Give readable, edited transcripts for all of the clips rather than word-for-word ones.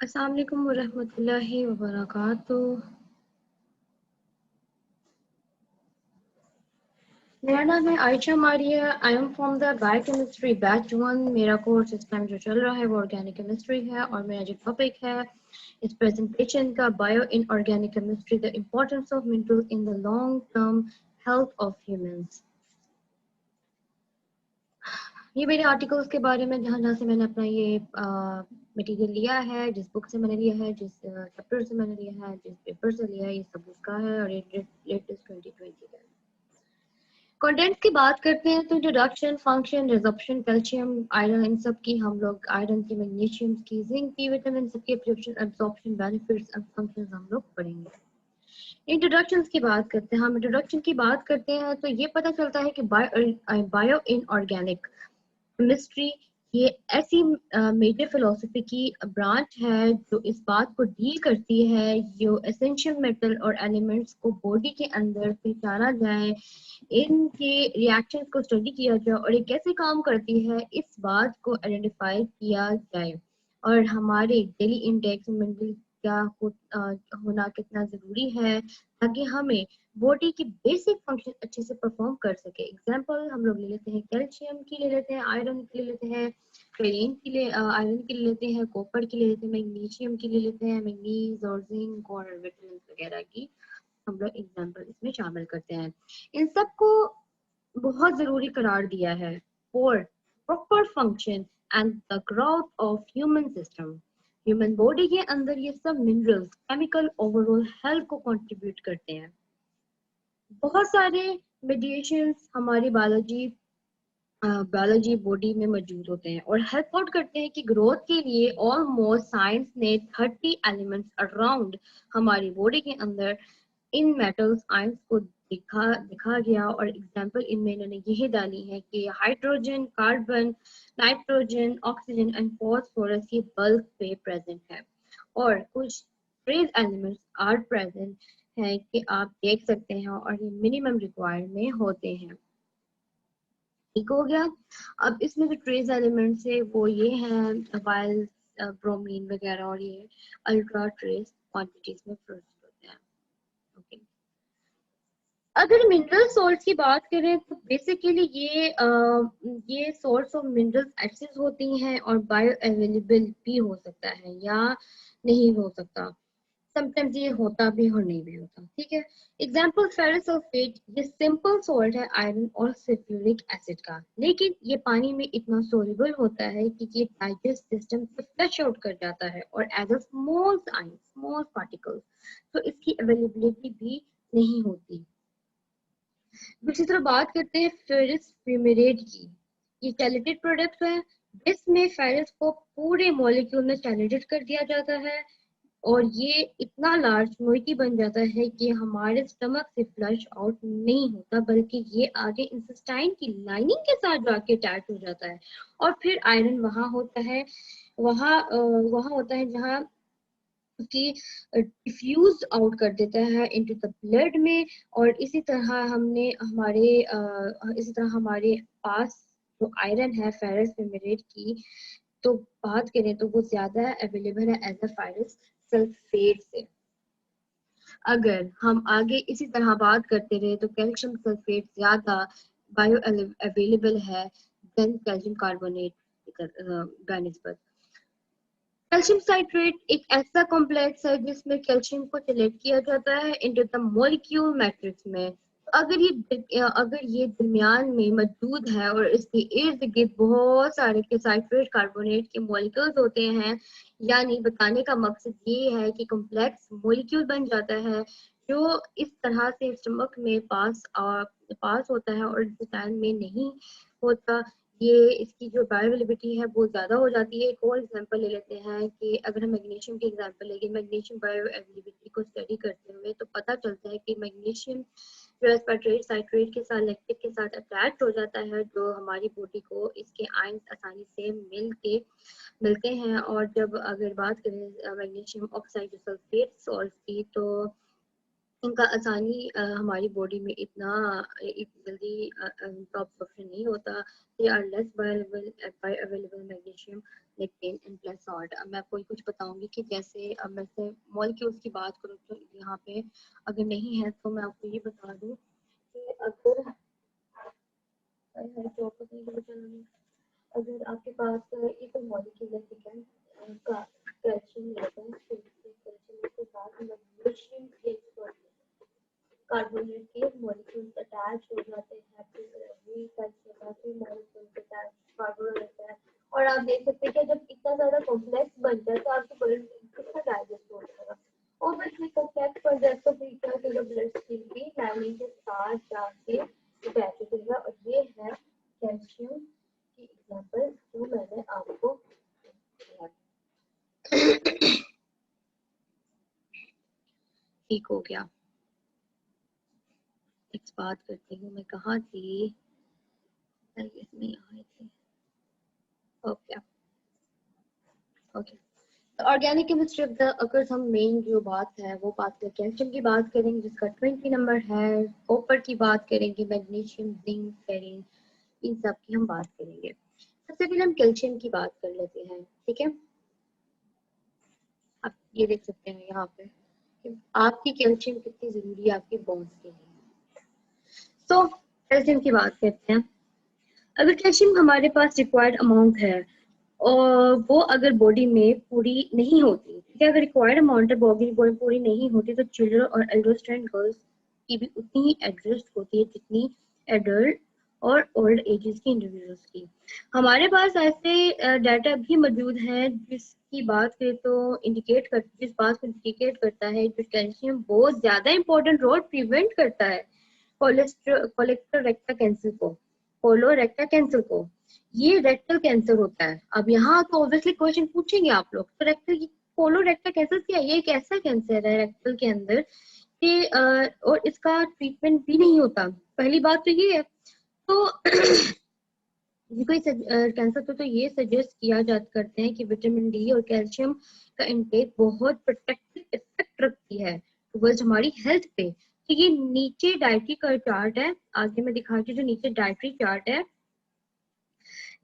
अस्सलाम वालेकुम वरहमतुल्लाहि वबरकातुह। मेरा नाम है Ayesha Maria. I am from the biochemistry batch 1। मेरा कोर्स इस टाइम जो चल रहा है वो ऑर्गेनिक केमिस्ट्री है और मेरा जो टॉपिक है इस प्रेजेंटेशन का bio in organic chemistry, the importance of minerals in the long term health of humans. ये मेरे आर्टिकल्स के बारे में जहाँ जहाँ से मैंने अपना ये मटेरियल लिया है, जिस बुक से मैंने लिया है, जिस चैप्टर से मैंने लिया है, जिस पेपर से लिया है, ये सब उसका है और ये लेटेस्ट 2020 का है। कंटेंट्स की बात करते हैं तो introduction, function, resorption, calcium, iron, इन सब की हम लोग आयरन की, मैग्नीशियम की, जिंक की, विटामिन सबकी एब्जॉर्प्शन, बेनिफिट्स एंड फंक्शंस हम लोग पढ़ेंगे। इंट्रोडक्शन की बात करते हैं। हम इंट्रोडक्शन की बात करते हैं तो ये पता चलता है कि बायो इन ऑर्गेनिक केमिस्ट्री ये ऐसी मेजर फिलोसफी की ब्रांच है जो इस बात को डील करती है जो एसेंशियल मेटल और एलिमेंट्स को बॉडी के अंदर पहचाना जाए, इनके रिएक्शंस को स्टडी किया जाए और ये कैसे काम करती है इस बात को आइडेंटिफाई किया जाए और हमारे डेली इंटेक्स में मिनरल क्या होना कितना ज़रूरी है ताकि हमें बॉडी की बेसिक फंक्शन अच्छे से परफॉर्म कर सके। एग्जांपल हम लोग ले लेते हैं, कैल्शियम की ले लेते हैं, आयरन की ले लेते हैं, क्लोरीन की ले आयरन की ले लेते हैं, कॉपर की ले लेते हैं, मैग्नीशियम की ले लेते हैं, मैंगनीज और जिंक और विटामिन वगैरह की हम लोग एग्जांपल इसमें शामिल करते हैं। इन सबको बहुत जरूरी करार दिया है for proper function and the growth of human system. Human body के अंदर ये सब मिनरल्स केमिकल ओवरऑल हेल्थ को कंट्रीब्यूट करते हैं। बहुत सारे मेडिएशंस हमारी बायोलॉजी बॉडी में मौजूद होते हैं और हेल्प आउट करते हैं कि ग्रोथ के लिए ऑलमोस्ट साइंस ने 30 एलिमेंट्स अराउंड हमारी बॉडी के अंदर इन मेटल्स आयंस को दिखा गया और एग्जांपल इनमें इन्होंने यही डाली है कि hydrogen, carbon, nitrogen, oxygen and phosphorus ये बल्क पे प्रेजेंट है और कुछ ट्रेस एलिमेंट्स आर प्रेजेंट है कि आप देख सकते हैं और ये मिनिमम रिक्वायर्ड में होते हैं। ठीक हो गया। अब इसमें जो ट्रेस एलिमेंट्स है वो ये हैं वाइल, ब्रोमीन वगैरह और ये अल्ट्रा ट्रेस क्वांटिटीज में प्रोड्यूस होते हैं। ओके, अगर मिनरल सॉल्ट की बात करें तो बेसिकली ये सोर्स ऑफ मिनरल्स एक्सेस होती हैं और बायो अवेलेबल भी हो सकता है या नहीं हो सकता। समटाइम्स ये होता भी और नहीं भी होता। ठीक है, एग्जाम्पल फेरस सल्फेट, ये सिंपल सॉल्ट है आयरन और सल्फ्यूरिक एसिड का, लेकिन ये पानी में इतना सोल्यूबल होता है कि ये डाइजेस्ट सिस्टम से फ्लश आउट कर जाता है और as a small ion, small particles, तो इसकी अवेलेबिलिटी भी नहीं होती। दूसरी तरफ बात करते हैं फेरस फ्यूमेरेट की। ये चैलेटेड प्रोडक्ट है। इसमें फेरस को पूरे मॉलिक्यूल में चैलेटेड कर दिया जाता है और ये इतना लार्ज मोइटी बन जाता है कि हमारे स्टमक से फ्लश आउट नहीं होता बल्कि ये आगे इंटेस्टाइन की लाइनिंग के साथ जाके अटैच हो जाता है और फिर आयरन वहां होता है, वहां होता है जहाँ उसकी डिफ्यूज आउट कर देता है इनटू द ब्लड में। और इसी तरह हमारे पास जो आयरन है फेरस फ्यूमेरेट की तो बात करें तो वो ज्यादा अवेलेबल है एज अ फेरस सल्फेट से। अगर हम आगे इसी तरह बात करते रहे तो कैल्शियम सल्फेट ज्यादा बायो अवेलेबल है देन कैल्शियम कार्बोनेट बनस्पत। कैल्शियम साइट्रेट एक ऐसा कॉम्प्लेक्स है जिसमें कैल्शियम को सिलेक्ट किया जाता है इनटू द मॉलिक्यूल मैट्रिक्स में। अगर ये दरमियान में मौजूद है और इसके इर्द गिर्द बहुत सारे के साइट्रेट कार्बोनेट के मॉलिक्यूल्स होते हैं, यानी बताने का मकसद ये है कि कॉम्प्लेक्स मॉलिक्यूल बन जाता है जो इस तरह से स्टमक में पास होता है और इंटेस्टाइन में नहीं होता। ये इसकी जो बायोअवेलेबिलिटी है वो ज़्यादा हो जाती है। एक और एग्जांपल ले लेते हैं कि अगर हम मैग्नीशियम की एग्जांपल लेंगे, मैग्नीशियम बायोअवेलेबिलिटी को स्टडी करते हुए तो पता चलता है कि मैग्नीशियम जो एस्पार्ट्रेट साइट्रेट के साथ लैक्टिक के साथ अटैच हो जाता है जो हमारी बॉडी को इसके आयंस आसानी से मिलते हैं। और जब अगर बात करें मैग्नीशियम ऑक्साइड जो सल्फेट सॉल्ट की तो इनका आसानी हमारी बॉडी में इतना जल्दी अब्जॉर्प्शन नहीं होता। They are less bioavailable magnesium lectin and plus salt. अब मैं आपको कुछ बताऊंगी कि जैसे अब मैं से मॉलिक्यूल्स की बात करूँ तो यहाँ पे अगर नहीं है तो मैं आपको ये बता दूँ कि अगर आपके पास एक मॉलिक्यूल है, ठीक है, कैल्शियम लेते हैं, कैल्शियम के साथ मैग्नीशियम कार्बोनेट के मॉलिक्यूल्स अटैच हो जाते हैं, फिर मॉलिक्यूल्स अटैच कार्बोनेट रहता है। और आप देख सकते हैं कि जब इतना ज्यादा कॉम्प्लेक्स बन जाए तो आपके ब्लड कितना डाइजेस्ट हो जाएगा। ऑब्वियसली कॉम्प्लेक्स बन जाए तो फिर क्या होगा, ब्लड स्ट्रीम की लाइनिंग के साथ जाके अटैच हो जाएगा। और ये है कैल्शियम की एग्जांपल जो मैंने आपको ठीक हो गया। एक बात करती हूँ, मैं कहाँ थी, इसमें यहाँ थी। Okay okay, organic chemistry of the अगर हम मेन जो बात है वो बात करें, कैल्शियम की बात करेंगे जिसका 20 नंबर है, कॉपर की बात करेंगे, मैग्नीशियम, जिंक, फेरिन, इन सब की हम बात करेंगे। सबसे पहले हम कैल्शियम की बात कर लेते हैं, ठीक है। आप ये देख सकते हैं यहाँ पे कि आपकी कैल्शियम कितनी जरूरी है आपके बोन्स के लिए। तो कैल्शियम की बात करते हैं। अगर कैल्शियम हमारे पास रिक्वायर्ड अमाउंट है और वो अगर बॉडी में पूरी नहीं होती, ठीक है, अगर रिक्वायर्ड अमाउंट है बॉडी पूरी नहीं होती तो चिल्ड्रन और एडोलसेंट गर्ल्स की भी उतनी ही एडजस्ट होती है जितनी एडल्ट और ओल्ड एजेस की इंडिविजुअल्स की। हमारे पास ऐसे डाटा भी मौजूद हैं जिसकी बात करें तो जिस बात को इंडिकेट करता है जो कैल्शियम बहुत ज्यादा इंपॉर्टेंट रोल प्रिवेंट करता है कोलेक्टर कैंसर को, कोलोरेक्टल कैंसर को। ये रेक्टल कैंसर होता है। अब यहाँ तो ऑब्वियसली क्वेश्चन पूछेंगे आप लोग, तो रेक्टल कोलोरेक्टल कैंसर क्या है? ये एक ऐसा कैंसर है रेक्टल के अंदर कि और इसका ट्रीटमेंट भी नहीं होता। पहली बात तो ये है। तो कोई कैंसर तो ये सजेस्ट किया जा करते हैं कि विटामिन डी और कैल्शियम का इंटेक बहुत प्रोटेक्टिव इफेक्ट रखती है टुवर्ड्स हमारी हेल्थ पे। तो ये नीचे डाइटरी का चार्ट है, आगे मैं दिखाती हूँ। जो नीचे डाइटरी चार्ट है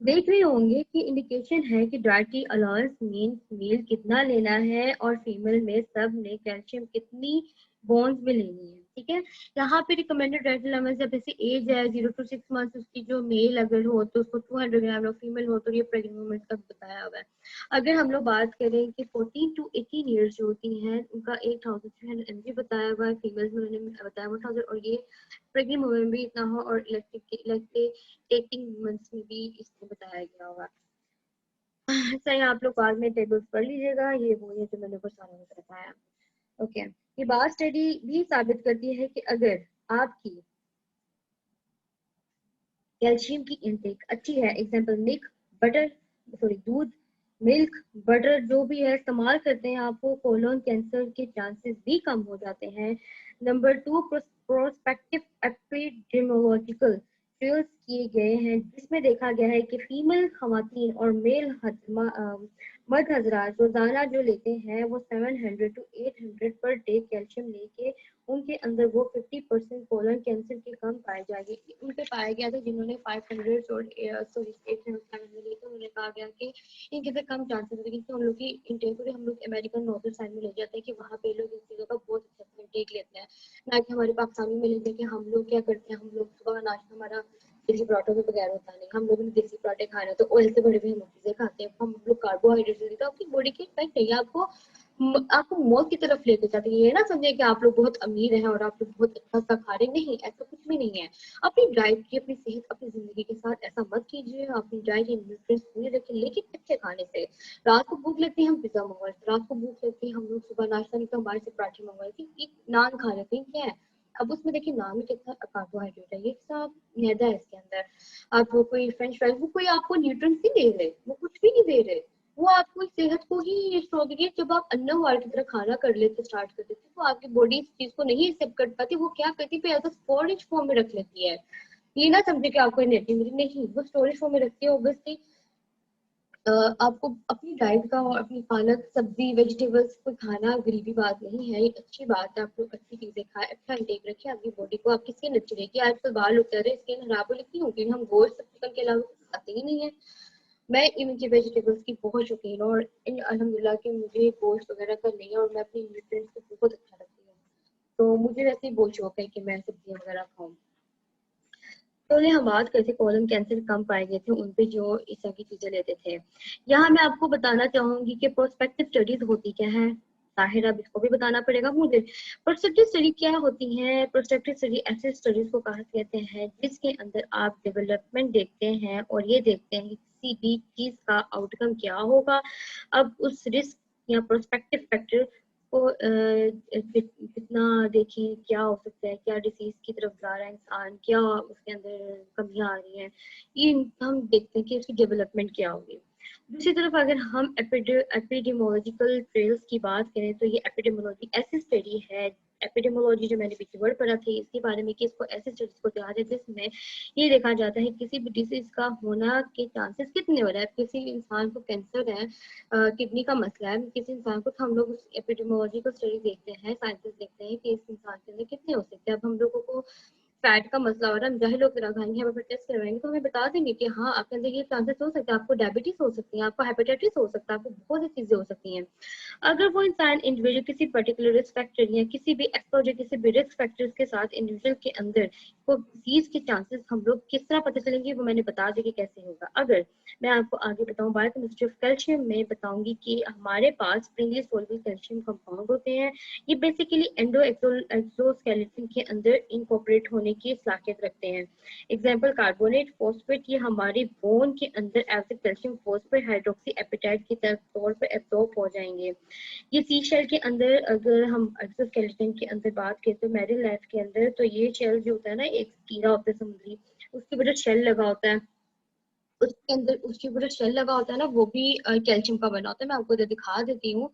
देख रहे होंगे कि इंडिकेशन है कि डाइटरी अलाउंस मीन मेल कितना लेना है और फीमेल में सब ने कैल्शियम कितनी बोन्स में लेनी है, ठीक है। यहाँ पे रिकमेंडेड डाइटरी अलाउंस जब जैसे एज है 0 to 6 months, उसकी जो मेल अगर हो तो उसको 200 ग्राम और फीमेल हो तो ये प्रेग्नेंट वुमेन का बताया हुआ है। अगर हम लोग बात करें कि 14 to 18 ईयर्स जो होती हैं उनका 8300 mg बताया हुआ है, फीमेल्स में उन्होंने बताया 1000, और ये प्रेग्नेंट वुमेन भी इतना हो और टेकिंग मंथ्स में भी इसमें बताया गया होगा। सही, आप लोग बाद में टेबल्स पढ़ लीजिएगा, ये वो ये जो मैंने ऊपर सारा बताया। ओके, ये बात स्टडी भी साबित करती है कि अगर आपकी कैल्शियम की इनटेक अच्छी है, एग्जांपल दूध, मिल्क, बटर जो भी है इस्तेमाल करते हैं, आपको कोलोन कैंसर के चांसेस भी कम हो जाते हैं। नंबर 2, प्रोस्पेक्टिव एपिडेमियोलॉजिकल ट्रायल्स किए गए हैं जिसमें देखा गया है कि फीमेल खवातीन और मेल मर्द हजरात रोजाना जो लेते हैं वो 700 to 800 पर डे कैल्शियम लेके उनके अंदर वो 50% कोलन कैंसर के कम पाए जाएंगे। उनके पाया गया था जिन्होंने 500 और 800 लिए थे, उन्होंने कहा गया कि इनके से कम चांसेस होते हैं, क्योंकि हम लोग की इंटेक हम लोग अमेरिकन नॉर्दर्न साइड में ले जाते हैं कि वहाँ पे लोग इन चीज़ों का बहुत अच्छा इंटेक लेते हैं, ना कि हमारे पाकिस्तानी में लेते हैं कि हम लोग क्या करते हैं, हम लोग सुबह का नाश्ता हमारा देसी पराठों के बगैर होता नहीं, हम लोगों ने देसी पराठे खाने तो ऑयल से बड़े भी हम चीजें खाते हैं, हम लोग कार्बोहाइड्रेट जल्दी, तो आपकी बॉडी की इफेक्ट नहीं है, आपको मौत की तरफ लेके जाते हैं। ये ना समझे कि आप लोग बहुत अमीर हैं और आप लोग बहुत अच्छा सा खा रहे, नहीं, ऐसा कुछ भी नहीं है। अपनी डाइट की, अपनी सेहत, अपनी जिंदगी के साथ ऐसा मत कीजिए। अपनी डाइट न्यूट्रिएंट्स पूरी रखें, लेकिन अच्छे खाने से। रात को भूख लगती है हम पिज्जा मंगवाते हैं, रात को भूख लगती है हम लोग सुबह नाश्ता नहीं तो हमारे से पराठे मंगवाते हैं, एक नान खा लेते हैं, क्या है। अब उसमें देखिए नाम में कितना कार्बोहाइड्रेट है, ये सब मैदा है इसके अंदर। आप वो कोई फ्रेंच फ्राइज, वो कोई आपको न्यूट्रिएंट्स नहीं दे रहे, वो कुछ भी नहीं दे रहे, वो आपको सेहत को ही स्ट्रॉन्ग करेगी। जब आप अन्नवार की तरह खाना कर लेते स्टार्ट कर देते तो आपकी बॉडी इस चीज को नहीं एक्सेप्ट कर पाती, वो क्या करती है एज अ स्टोरेज फॉर्म में रख लेती है। ये ना समझे कि आपको एनर्जी मिली, नहीं, वो स्टोरेज फॉर्म में रखती है। ऑब्वियसली आपको अपनी डाइट का और अपनी पालक सब्जी वेजिटेबल्स को खाना गरीबी बात नहीं है, ये अच्छी बात है। आप लोग अच्छी चीजें खाएं, अच्छा इंटेक रखें अपनी बॉडी को, आपकी स्किन अच्छी रहेगी। आजकल बाल उतर रहे, स्किन खराब हो लिखती होती है, हम गोश्त चिकन के अलावा कुछ खाते ही नहीं है। मैं इवन की वेजिटेबल्स की बहुत शौकीन हूँ और अल्हम्दुलिल्लाह कि मुझे गोश्त वगैरह का नहीं है और मैं अपनी न्यूट्रिएंट्स को बहुत अच्छा रखती हूँ। तो मुझे वैसे ही बहुत शौक है कि मैं सब्जियां वगैरह खाऊं। तो ये हम बात करते कोलन कैंसर कम पाए गए थे उन पे जो इस तरह की चीजें लेते थे। यहाँ मैं आपको बताना चाहूंगी कि प्रोस्पेक्टिव स्टडीज होती क्या है। जाहिर अब इसको भी बताना पड़ेगा मुझे। प्रोस्पेक्टिव स्टडी क्या होती है। प्रोस्पेक्टिव स्टडी ऐसे स्टडीज को कहा कहते हैं जिसके अंदर आप डेवलपमेंट देखते हैं और ये देखते हैं कि किसी भी चीज का आउटकम क्या होगा। अब उस रिस्क या प्रोस्पेक्टिव फैक्टर को कितना देखें, क्या हो सकता है, क्या डिसीज की तरफ जा रहा है इंसान, क्या उसके अंदर कमियां आ रही हैं, ये हम देखते हैं कि उसकी डेवलपमेंट क्या होगी। दूसरी तरफ अगर हम एपिडेमोलॉजिकल ट्रेल्स की बात करें तो ये एपिडेमोलॉजी ऐसी स्टडी है। एपिडेमोलॉजी जो मैंने पीछे वर्ड पढ़ा था इसके बारे में कि इसको ऐसे स्टडीज को कहा है जिसमें ये देखा जाता है किसी भी डिसीज का होना के चांसेस कितने हो रहा है। किसी इंसान को कैंसर है, किडनी का मसला है किसी इंसान को, तो हम लोग उस एपिडेमोलॉजी को स्टडी देखते हैं, साइंटिस्ट देखते हैं कि इस इंसान के अंदर कितने हो सकते हैं। अब हम लोगों को फैट का मसला हो रहा है, हम जाहिर लोग खाएंगे, हम अपना टेस्ट करवाएंगे तो हमें बता देंगे कि हाँ आपके अंदर ये चांसेस हो सकते हैं, आपको डायबिटीज हो सकती है, आपको हेपेटाइटिस हो सकता है, आपको बहुत सी चीजें हो सकती हैं। अगर वो इंसान इंडिविजुअल किसी पर्टिकुलर रिस्क फैक्टर या किसी भी एक्सपोजर किसी भी रिस्क फैक्टर्स के साथ इंडिविजुअल के अंदर को डिजीज के चांसेस हम लोग किस तरह पता चलेंगे वो मैंने बता दी कि कैसे होगा। अगर मैं आपको आगे बताऊं बायोकेमिस्ट्री ऑफ कैल्शियम में बताऊंगी कि हमारे पास स्प्रिंगली सोल्युबल कैल्शियम कंपाउंड होते हैं। ये बेसिकली एंडो एक्सोस्केलेटन के अंदर इनकॉर्पोरेट होने की सलाहियत रखते हैं। एग्जाम्पल कार्बोनेट फॉस्फेट, ये हमारी बोन के अंदर as calcium phosphate hydroxyapatite के तौर पर एब्जॉर्ब हो जाएंगे। ये सी शेल के अंदर अगर हम एक्सोस्केलेटन के अंदर बात करें तो मैरिन लाइफ के अंदर तो ये शेल जो होता है ना एक कीड़ा होता है समुद्री, उसके ऊपर जो शेल लगा होता है उसके अंदर उसके ऊपर जो शेल लगा होता है ना वो भी कैल्शियम का बना होता है। मैं आपको इधर दिखा देती हूँ।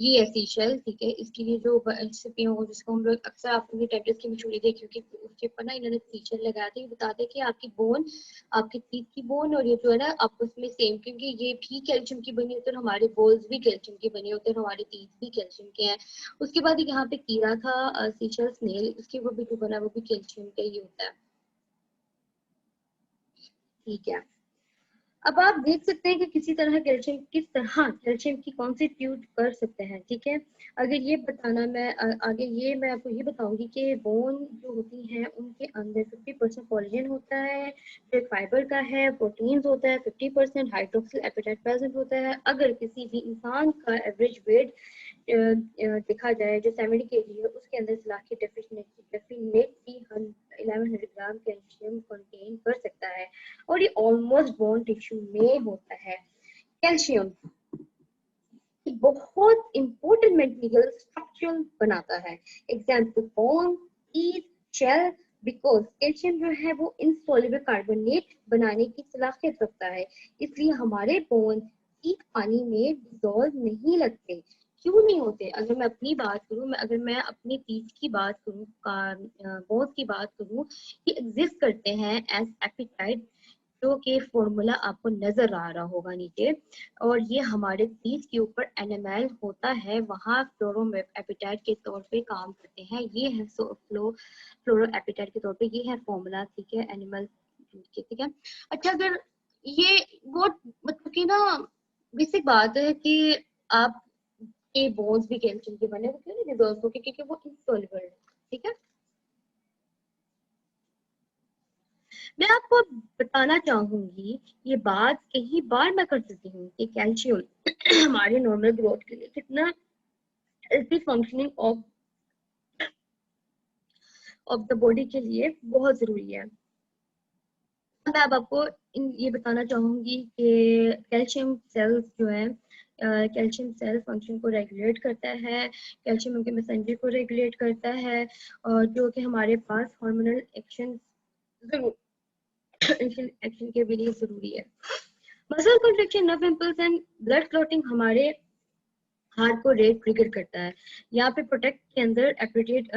ये है सी शेल, ठीक है। इसके लिए जो रेसिपियों को जिसको हम लोग अक्सर आपने टेबलेट्स की मशहूरी देखी होगी उसके ऊपर ना इन्होंने सी शेल लगाया था। ये बताते हैं कि आपकी बोन, आपकी टीथ की बोन और ये जो है ना आपस में सेम, क्योंकि ये भी कैल्शियम की बनी होती है और हमारे बोन्स भी कैल्शियम के बने होते हैं और हमारे टीथ भी कैल्शियम के हैं। उसके बाद यहाँ पे कीड़ा था सी शेल स्नेल, उसके ऊपर भी जो बना वो भी कैल्शियम का ही होता है, ठीक है। अब आप देख सकते हैं कि किसी तरह कैल्शियम किस तरह कैल्शियम की कॉन्स्टिट्यूट कर सकते हैं, ठीक है। अगर ये बताना मैं आगे ये मैं आपको ये बताऊंगी कि बोन जो होती हैं उनके अंदर 50% कोलेजन होता है जो फाइबर का है, प्रोटीन्स होता है 50%, हाइड्रोक्सिल एपेटाइट प्रेजेंट होता है। अगर किसी भी इंसान का एवरेज वेट देखा जाए जो 70 के जी है उसके अंदर सलाखी डेफिनेटली 1100 ग्राम कैल्शियम कंटेन कर सकता है और ये ऑलमोस्ट बोन टिश्यू में होता है। कैल्शियम एक बहुत इंपॉर्टेंट मटेरियल स्ट्रक्चरल बनाता है। Example bone, teeth, shell, because calcium जो है वो इनसॉल्युबल कार्बोनेट बनाने की सलाहियत रखता है, इसलिए हमारे बोन टीथ पानी में डिजोल्व नहीं लगते। क्यों नहीं होते? अगर मैं अपनी बात करूं, अगर मैं अपनी टीथ की बात करूं, बोन्स की बात करूं, ये एग्जिस्ट करते हैं एज एपिटाइट जो कि फॉर्मूला आपको नजर आ रहा होगा नीचे, और ये हमारे तीस के ऊपर एनिमल होता है वहाँ फ्लोरो एपिटाइट के तौर पे काम करते हैं। ये है फ्लोरो एपिटाइट के तौर पे ये है फॉर्मूला, ठीक है, एनिमल, ठीक है। अच्छा, अगर ये वो मतलब कि ना बेसिक बात है कि आप के बोन्स भी कैल्शियम के बने, वो क्यों नहीं डिजोल्व होके, क्योंकि वो इनसॉल्युबल है, ठीक है। मैं आपको बताना चाहूंगी, ये बात कई बार मैं कर चुकी हूँ कि कैल्शियम हमारे नॉर्मल ग्रोथ के लिए कितना healthy functioning of the body के लिए बहुत जरूरी है। मैं अब आपको ये बताना चाहूंगी कि कैल्शियम सेल्स जो है कैल्शियम सेल फंक्शन को रेगुलेट करता है, कैल्शियम उनके मैसेंजर को रेगुलेट करता है, और जो कि हमारे पास हार्मोनल एक्शन जरूर एक्शन के लिए जरूरी है। Muscle contraction, nerve impulse and blood clotting हमारे हार्ट को रेट ट्रिगर करता है। यहाँ पे प्रोटेक्ट के अंदर एप्रिटेट,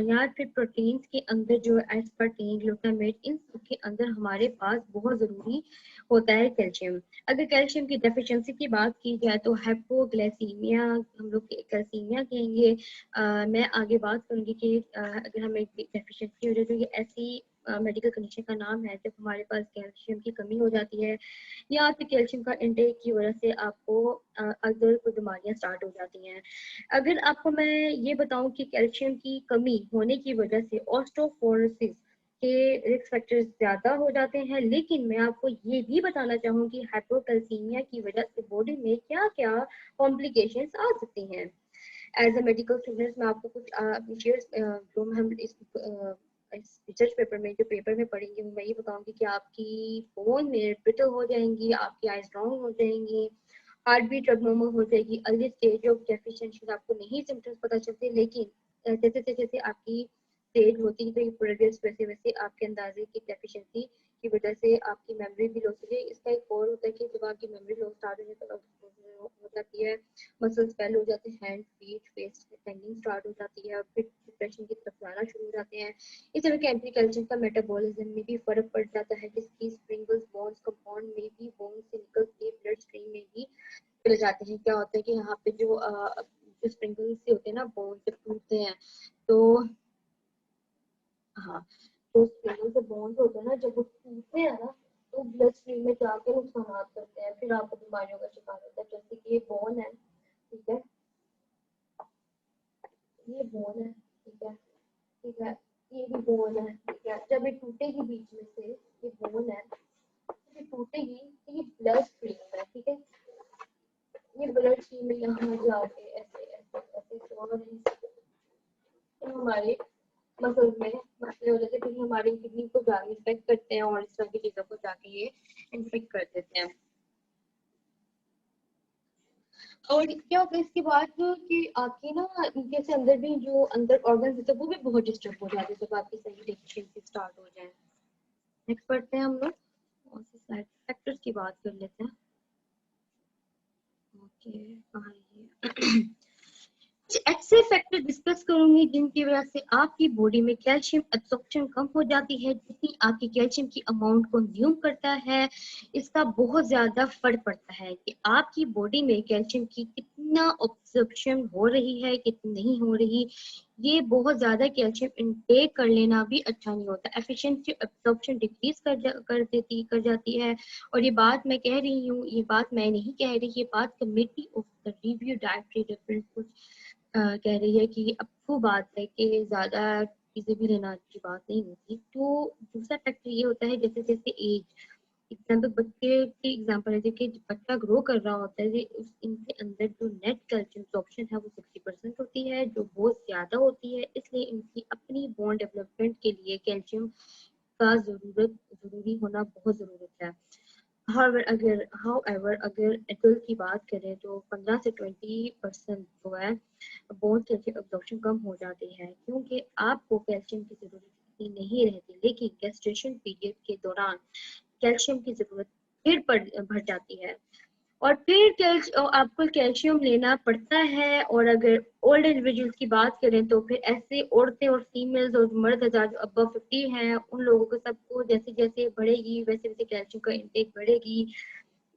यहाँ पे प्रोटीन्स के अंदर जो एस्पार्टेन, ग्लूटामेट, इन सब के अंदर हमारे पास बहुत ज़रूरी होता है कैल्शियम। अगर कैल्शियम की डेफिशिएंसी की बात की जाए तो हाइपोग्लाइसीमिया, हम लोग कैल्सीमिया कहेंगे। मैं आगे बात करूंगी कि अगर हमें डेफिशिएंसी हो जाए तो ये ऐसी मेडिकल कंडीशन का नाम है जब हमारे पास कैल्शियम की कमी हो जाती है, या फिर कैल्शियम का इंटेक की वजह से आपको अदर कोई बीमारियां स्टार्ट हो जाती हैं। अगर आपको मैं ये बताऊं कि कैल्शियम की कमी होने की वजह से ऑस्टियोपोरोसिस के रिस्क फैक्टर्स ज्यादा हो जाते हैं, लेकिन मैं आपको ये भी बताना चाहूँ कि हाइपोकैल्सीमिया की वजह से बॉडी में क्या क्या कॉम्प्लिकेशंस आ सकती हैं। एज अ मेडिकल स्टूडेंट मैं आपको कुछ शेयर जो हम इस रिसर्च पेपर में, जो पेपर में पढ़ेंगे, मैं ये बताऊंगी कि आपकी बोन में ब्रिटल हो जाएंगी, आपकी आईज रॉन्ग हो जाएंगी, हार्ट बीट एब्नॉर्मल हो जाएगी। अर्ली स्टेज ऑफ डेफिशिएंसी आपको नहीं सिम्टम्स पता चलते, लेकिन जैसे जैसे आपकी स्टेज होती है तो ये प्रोग्रेस वैसे वैसे आपके अंदाजे की डेफिशिएंसी की वजह से आपकी मेमोरी भी लॉस हो जाए। इसका एक और होता है कि जब आपकी मेमोरी लॉस स्टार्ट हो जाती है, मसल्स फेल हो जाते हैं, hand feet face tending start हो जाती है, फिर डिप्रेशन की तरफ जाना शुरू हो जाते हैं। इस तरह के एंटी कैल्शियम का मेटाबॉलिज्म में भी फर्क पड़ जाता है, जिसकी स्प्रिंगल्स बोन्स कंपाउंड में भी बोन से निकल के ब्लड स्ट्रीम में भी चले जाते हैं। क्या होता है कि यहाँ पे जो स्प्रिंगल्स से होते हैं ना, बोन जब टूटते हैं तो हाँ, तो स्प्रिंगल से बोन्स होते हैं ना, जब वो टूटते हैं ना तो ब्लड स्ट्रीम में जाके नुकसान करते हैं, फिर आपको बीमारियों का शिकार होता है। जैसे कि ये बोन है, ठीक है, ये बोन है, ठीक है, ठीक है, ये भी बोन है, ठीक है। जब ये टूटेगी बीच में से, ये बोन है, ये टूटेगी तो ये ब्लड स्ट्रीम है, ठीक है, ये ब्लड स्ट्रीम में यहाँ जाके ऐसे ऐसे ऐसे तो हमारे मसल्स में मसले हो जाते हैं, फिर हमारी किडनी को जाके इन्फेक्ट करते हैं और इस तरह की चीजों को जाके ये इन्फेक्ट कर देते हैं। और क्या होता है इसके बाद कि आपके ना इनके से अंदर भी जो अंदर ऑर्गन होते हैं वो भी बहुत डिस्टर्ब हो जाते हैं जब आपकी सही डेफिशिएंसी स्टार्ट हो जाए। नेक्स्ट पढ़ते हैं हम लोग, और साइड फैक्टर्स की बात कर लेते हैं। ओके, कहाँ है ये? ऐसे फैक्टर डिस्कस करूंगी जिनकी वजह से आपकी बॉडी में कैल्शियम एब्सॉर्प्शन कम हो जाती है। जितनी आपकी कैल्शियम की अमाउंट कंज्यूम करता है, इसका बहुत ज्यादा फर्क पड़ता है कि आपकी बॉडी में कैल्शियम की कितना एब्सॉर्प्शन हो रही है, कितनी नहीं हो रही। ये बहुत ज्यादा कैल्शियम इनटेक कर लेना भी अच्छा नहीं होता, एफिशिएंसी एब्सॉर्प्शन डिक्रीज कर जाती है। और ये बात मैं कह रही हूँ, ये बात मैं नहीं कह रही, ये बात committee of the review dietary reference कुछ कह रही है कि अफू बात है कि ज्यादा चीजें भी लेना अच्छी बात नहीं होती। तो दूसरा फैक्टर ये होता है जैसे जैसे एज, एग्जाम्पल बच्चे की एग्जाम्पल है, देखिए जब बच्चा ग्रो कर रहा होता है इनके अंदर जो नेट कैल्शियम ऑप्शन है वो 60% होती है, जो बहुत ज्यादा होती है, इसलिए इनकी अपनी बोन डेवलपमेंट के लिए कैल्शियम का जरूरी होना बहुत जरूरत है। However, अगर एडल्ट की बात करें तो 15 से 20% जो है बोन कैल्शियम अब्जॉर्प्शन कम हो जाती है, क्योंकि आपको कैल्शियम की जरूरत इतनी नहीं रहती, लेकिन गेस्टेशन पीरियड के दौरान कैल्शियम की जरूरत फिर बढ़ जाती है, और फिर आपको कैल्शियम लेना पड़ता है। और अगर ओल्ड इंडिविजुअल्स की बात करें तो फिर ऐसे औरतें और फीमेल्स और मर्द हज़ार जो अबव 50 हैं, उन लोगों को सबको जैसे जैसे बढ़ेगी वैसे वैसे कैल्शियम का इंटेक बढ़ेगी।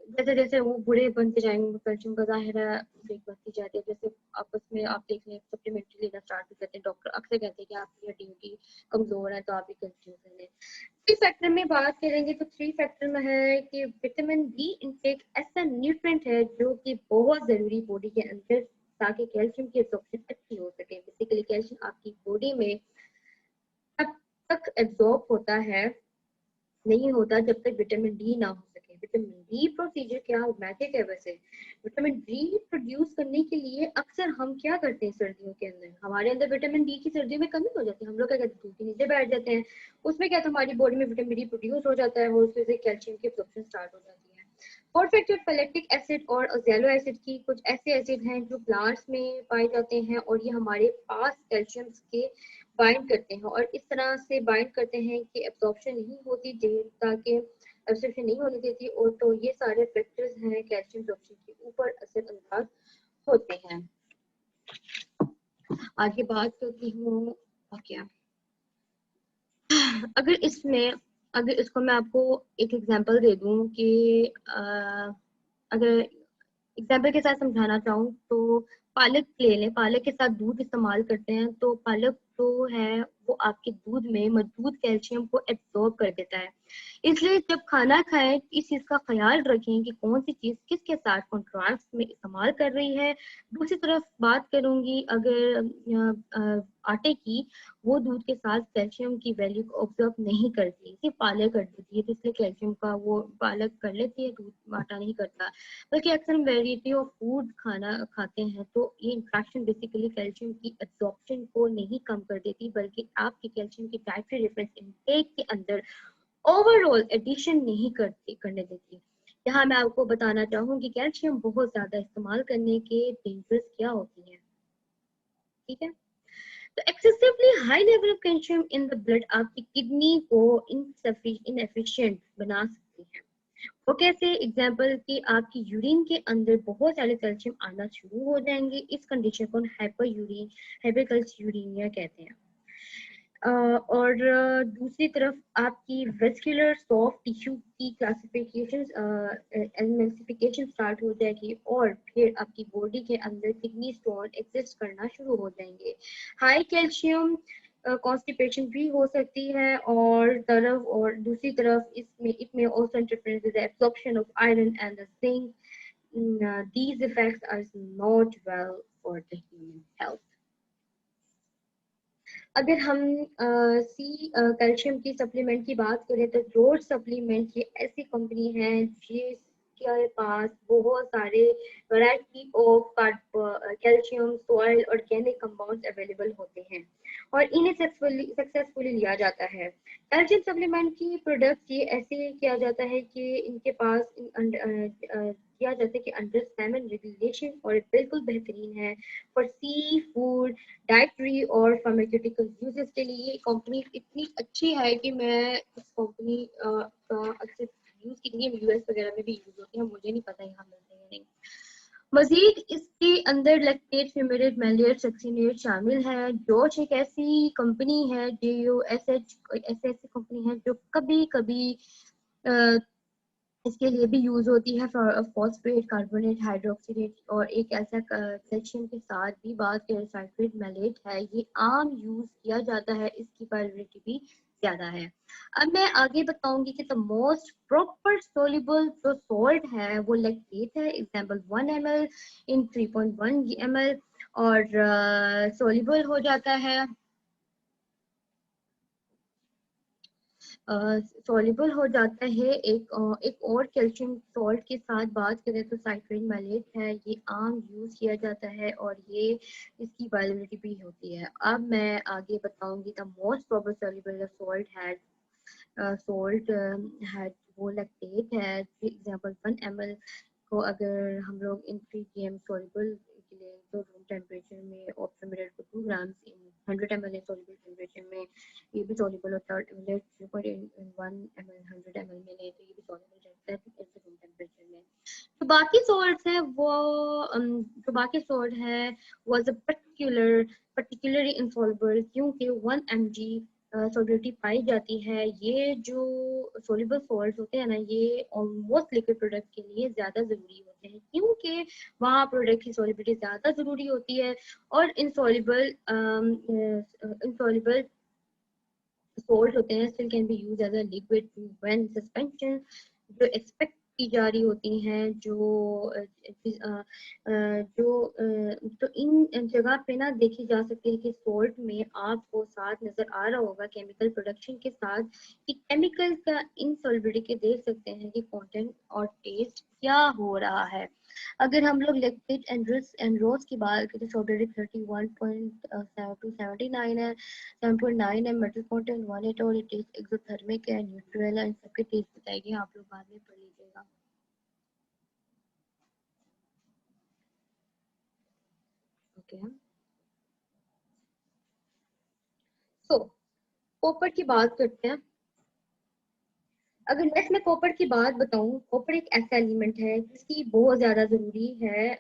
जैसे जैसे वो बूढ़े बनते जाएंगे कैल्शियम का ज़ाहिर है इंटेक बढ़ती जाती है। जैसे आपस में आप देख लें सप्लीमेंट्री लेना स्टार्ट हो जाते हैं, डॉक्टर अक्सर कहते हैं कि आपकी हड्डियों की कमजोर है तो आप ये कैल्शियम लें। थ्री फैक्टर में बात करेंगे तो थ्री फैक्टर में है कि विटामिन बी इंटेक ऐसा न्यूट्रिएंट है जो कि बहुत जरूरी बॉडी के अंदर, ताकि कैल्शियम की एब्जॉर्प्शन अच्छी हो सके। बेसिकली कैल्शियम आपकी बॉडी में तब तक एब्जॉर्ब होता है, नहीं होता जब तक विटामिन डी ना हो सके। विटामिन डी प्रोसीजर क्या मैजिक है वैसे। विटामिन डी प्रोड्यूस करने के लिए अक्सर हम क्या करते हैं सर्दियों के अंदर, हमारे अंदर विटामिन डी की सर्दियों में कमी हो जाती है, हम लोग क्या करते हैं धूप के नीचे बैठ जाते हैं, उसमें क्या हमारी बॉडी में विटामिन डी प्रोड्यूस हो जाता है और उससे से कैल्शियम की एब्जॉर्प्शन स्टार्ट हो जाती है। फोर्थ फैक्टर फैलेक्टिक एसिड और अज़ेलो एसिड की कुछ ऐसे एसिड हैं जो प्लांट्स में पाए जाते हैं और ये हमारे पास कैल्शियम के बाइंड करते हैं और इस तरह से बाइंड करते हैं कि एब्जॉर्प्शन नहीं होती, ताकि एब्जॉर्प्शन नहीं होने देती। और तो ये सारे फैक्टर्स हैं कैल्शियम एब्जॉर्प्शन के ऊपर असर अंदाज होते हैं। आगे बात करती हूँ। ओके, अगर इसको मैं आपको एक एग्जांपल दे दूं कि अगर एग्जाम्पल के साथ समझाना चाहूँ तो पालक ले लें, पालक के साथ दूध इस्तेमाल करते हैं तो पालक जो है वो आपके दूध में मौजूद कैल्शियम को एब्जॉर्ब कर देता है। इसलिए जब खाना खाएं इस चीज का ख्याल रखें कि कौन सी चीज किसके साथ कॉन्ट्रास्ट में इस्तेमाल कर रही है। दूसरी तरफ बात करूंगी अगर आटे की, वो दूध के साथ कैल्शियम की वैल्यू को ऑब्जर्व नहीं करती, सिर्फ पालक कर देती है, तो इसलिए कैल्शियम का वो पालक कर लेती है, दूध आटा नहीं करता। बल्कि अक्सर हम वेराइटी ऑफ फूड खाना खाते हैं तो ये इंट्रैक्शन बेसिकली कैल्शियम की एब्जॉर्प्शन को नहीं कम कर देती, बल्कि आपके कैल्शियम की डाइटरी रेफरेंस इनटेक के अंदर ओवरऑल एडिशन नहीं करने देती। यहाँ मैं आपको बताना चाहूंगी कैल्शियम बहुत ज्यादा इस्तेमाल करने के डेंजरस क्या होती है। ठीक है, तो excessively high level of calcium in the blood आपकी किडनी को इनएफिशिएंट बना सकती है। वो कैसे? एग्जाम्पल कि आपकी यूरिन के अंदर बहुत सारे कैल्शियम आना शुरू हो जाएंगे। इस कंडीशन को हाइपरकैल्शियूरिनिया कहते हैं। और दूसरी तरफ आपकी वेस्कुलर सॉफ्ट टिश्यू की क्लासिफिकेशन एमल्सिफिकेशन स्टार्ट हो जाएगी और फिर आपकी बॉडी के अंदर किडनी स्टोन एग्जिस्ट करना शुरू हो जाएंगे। हाई कैल्शियम कॉन्स्टिपेशन भी हो सकती है और दूसरी तरफ इसमें इट में also interfere with the absorption of iron and the zinc. these effects are not well for the human health. अगर हम सी कैल्शियम की सप्लीमेंट की बात करें तो रोड सप्लीमेंट ये ऐसी कंपनी है जिसके पास बहुत सारे variety of calcium soil organic compounds available होते हैं और इन्हें सक्सेसफुली लिया जाता है। कैल्शियम सप्लीमेंट की प्रोडक्ट्स ये ऐसे किया जाता है कि इनके पास किया जाता है कि अंडर सैमन रेगुलेशन और बिल्कुल बेहतरीन है फॉर सी फूड डाइटरी और फार्मास्यूटिकल यूजेस के लिए। ये कंपनी इतनी अच्छी है कि मैं इस कंपनी का अक्सर यूज की है, यूएस वगैरह में भी यूज होती है, मुझे नहीं पता यहाँ मिलते हैं नहीं। मजीद इसके अंदर लैक्टेट फ्यूमेरेट मैलिएट सक्सिनेट शामिल है। जोश एक ऐसी कंपनी है, JOSH ऐसी कंपनी है जो कभी कभी इसके लिए भी यूज होती है फॉस्फेट कार्बोनेट हाइड्रोक्सीनेट और एक ऐसा कैल्शियम के साथ भी बात करें साइट्रेट मैलेट है। ये आम यूज किया जाता है, इसकी पायरेबिलिटी भी ज्यादा है। अब मैं आगे बताऊंगी कि द मोस्ट प्रॉपर सोल्यूबल जो सॉल्ट है वो लैक्टेट है। एग्जांपल 1 ml इन 3.1 ml और सोल्यूबल हो जाता है सॉल्युबल हो जाता है। एक और कैल्शियम सॉल्ट के साथ बात करें तो साइट्रिन मैलेट है, ये आम यूज किया जाता है और ये इसकी वायलेबिलिटी भी होती है। अब मैं आगे बताऊंगी the most probable soluble salt है वो लैक्टेट है। एग्जांपल 1 ml को अगर हम लोग इन 3 ग्राम सॉल्युबल के लिए तो रूम टेम्परेचर में ऑप्टिमेटेड को 2 ग्राम इन 100 ml सॉल्युबल टेम्परेचर में ये भी सॉल्युबल होता है। 0.1 ml 100 ml में ले तो ये भी सॉल्युबल रहता है रूम टेम्परेचर में। तो बाकी सॉल्ट्स है वो जो बाकी सॉल्ट है वाज अ पर्टिकुलरली इनसॉल्युबल क्योंकि 1 mg सॉल्युबिलिटी पाई जाती है। ये जो सोल्यूबल सॉल्ट होते हैं ना, ये ऑलमोस्ट लिक्विड प्रोडक्ट के लिए ज्यादा जरूरी होते हैं क्योंकि वहाँ प्रोडक्ट की सॉल्युबिलिटी ज्यादा जरूरी होती है और इनसॉल्युबल सॉल्ट होते हैं still can be used as a liquid when suspension जो एक्सपेक्ट की जा रही होती हैं तो इन जगह पे ना देखी जा सकती है कि सॉल्ट में आपको साथ नजर आ रहा होगा केमिकल प्रोडक्शन के साथ कि केमिकल का इनसॉल्युबिलिटी के देख सकते हैं कि कंटेंट और टेस्ट क्या हो रहा है। अगर हम लोग लैक्टेट एंड रोज की बात करें तो सॉल्युबिलिटी 31.7 to 79 है। 7.9 है मेटल कंटेंट 1 और इट इज एक्सोथर्मिक है न्यूट्रल है। इन सबके टेस्ट बताएगी, आप लोग बाद में पढ़ लीजिएगा। ओके, सो कॉपर की बात करते हैं। अगर नेक्स्ट मैं कॉपर की बात बताऊं, कॉपर एक ऐसा एलिमेंट है जिसकी बहुत ज्यादा जरूरी है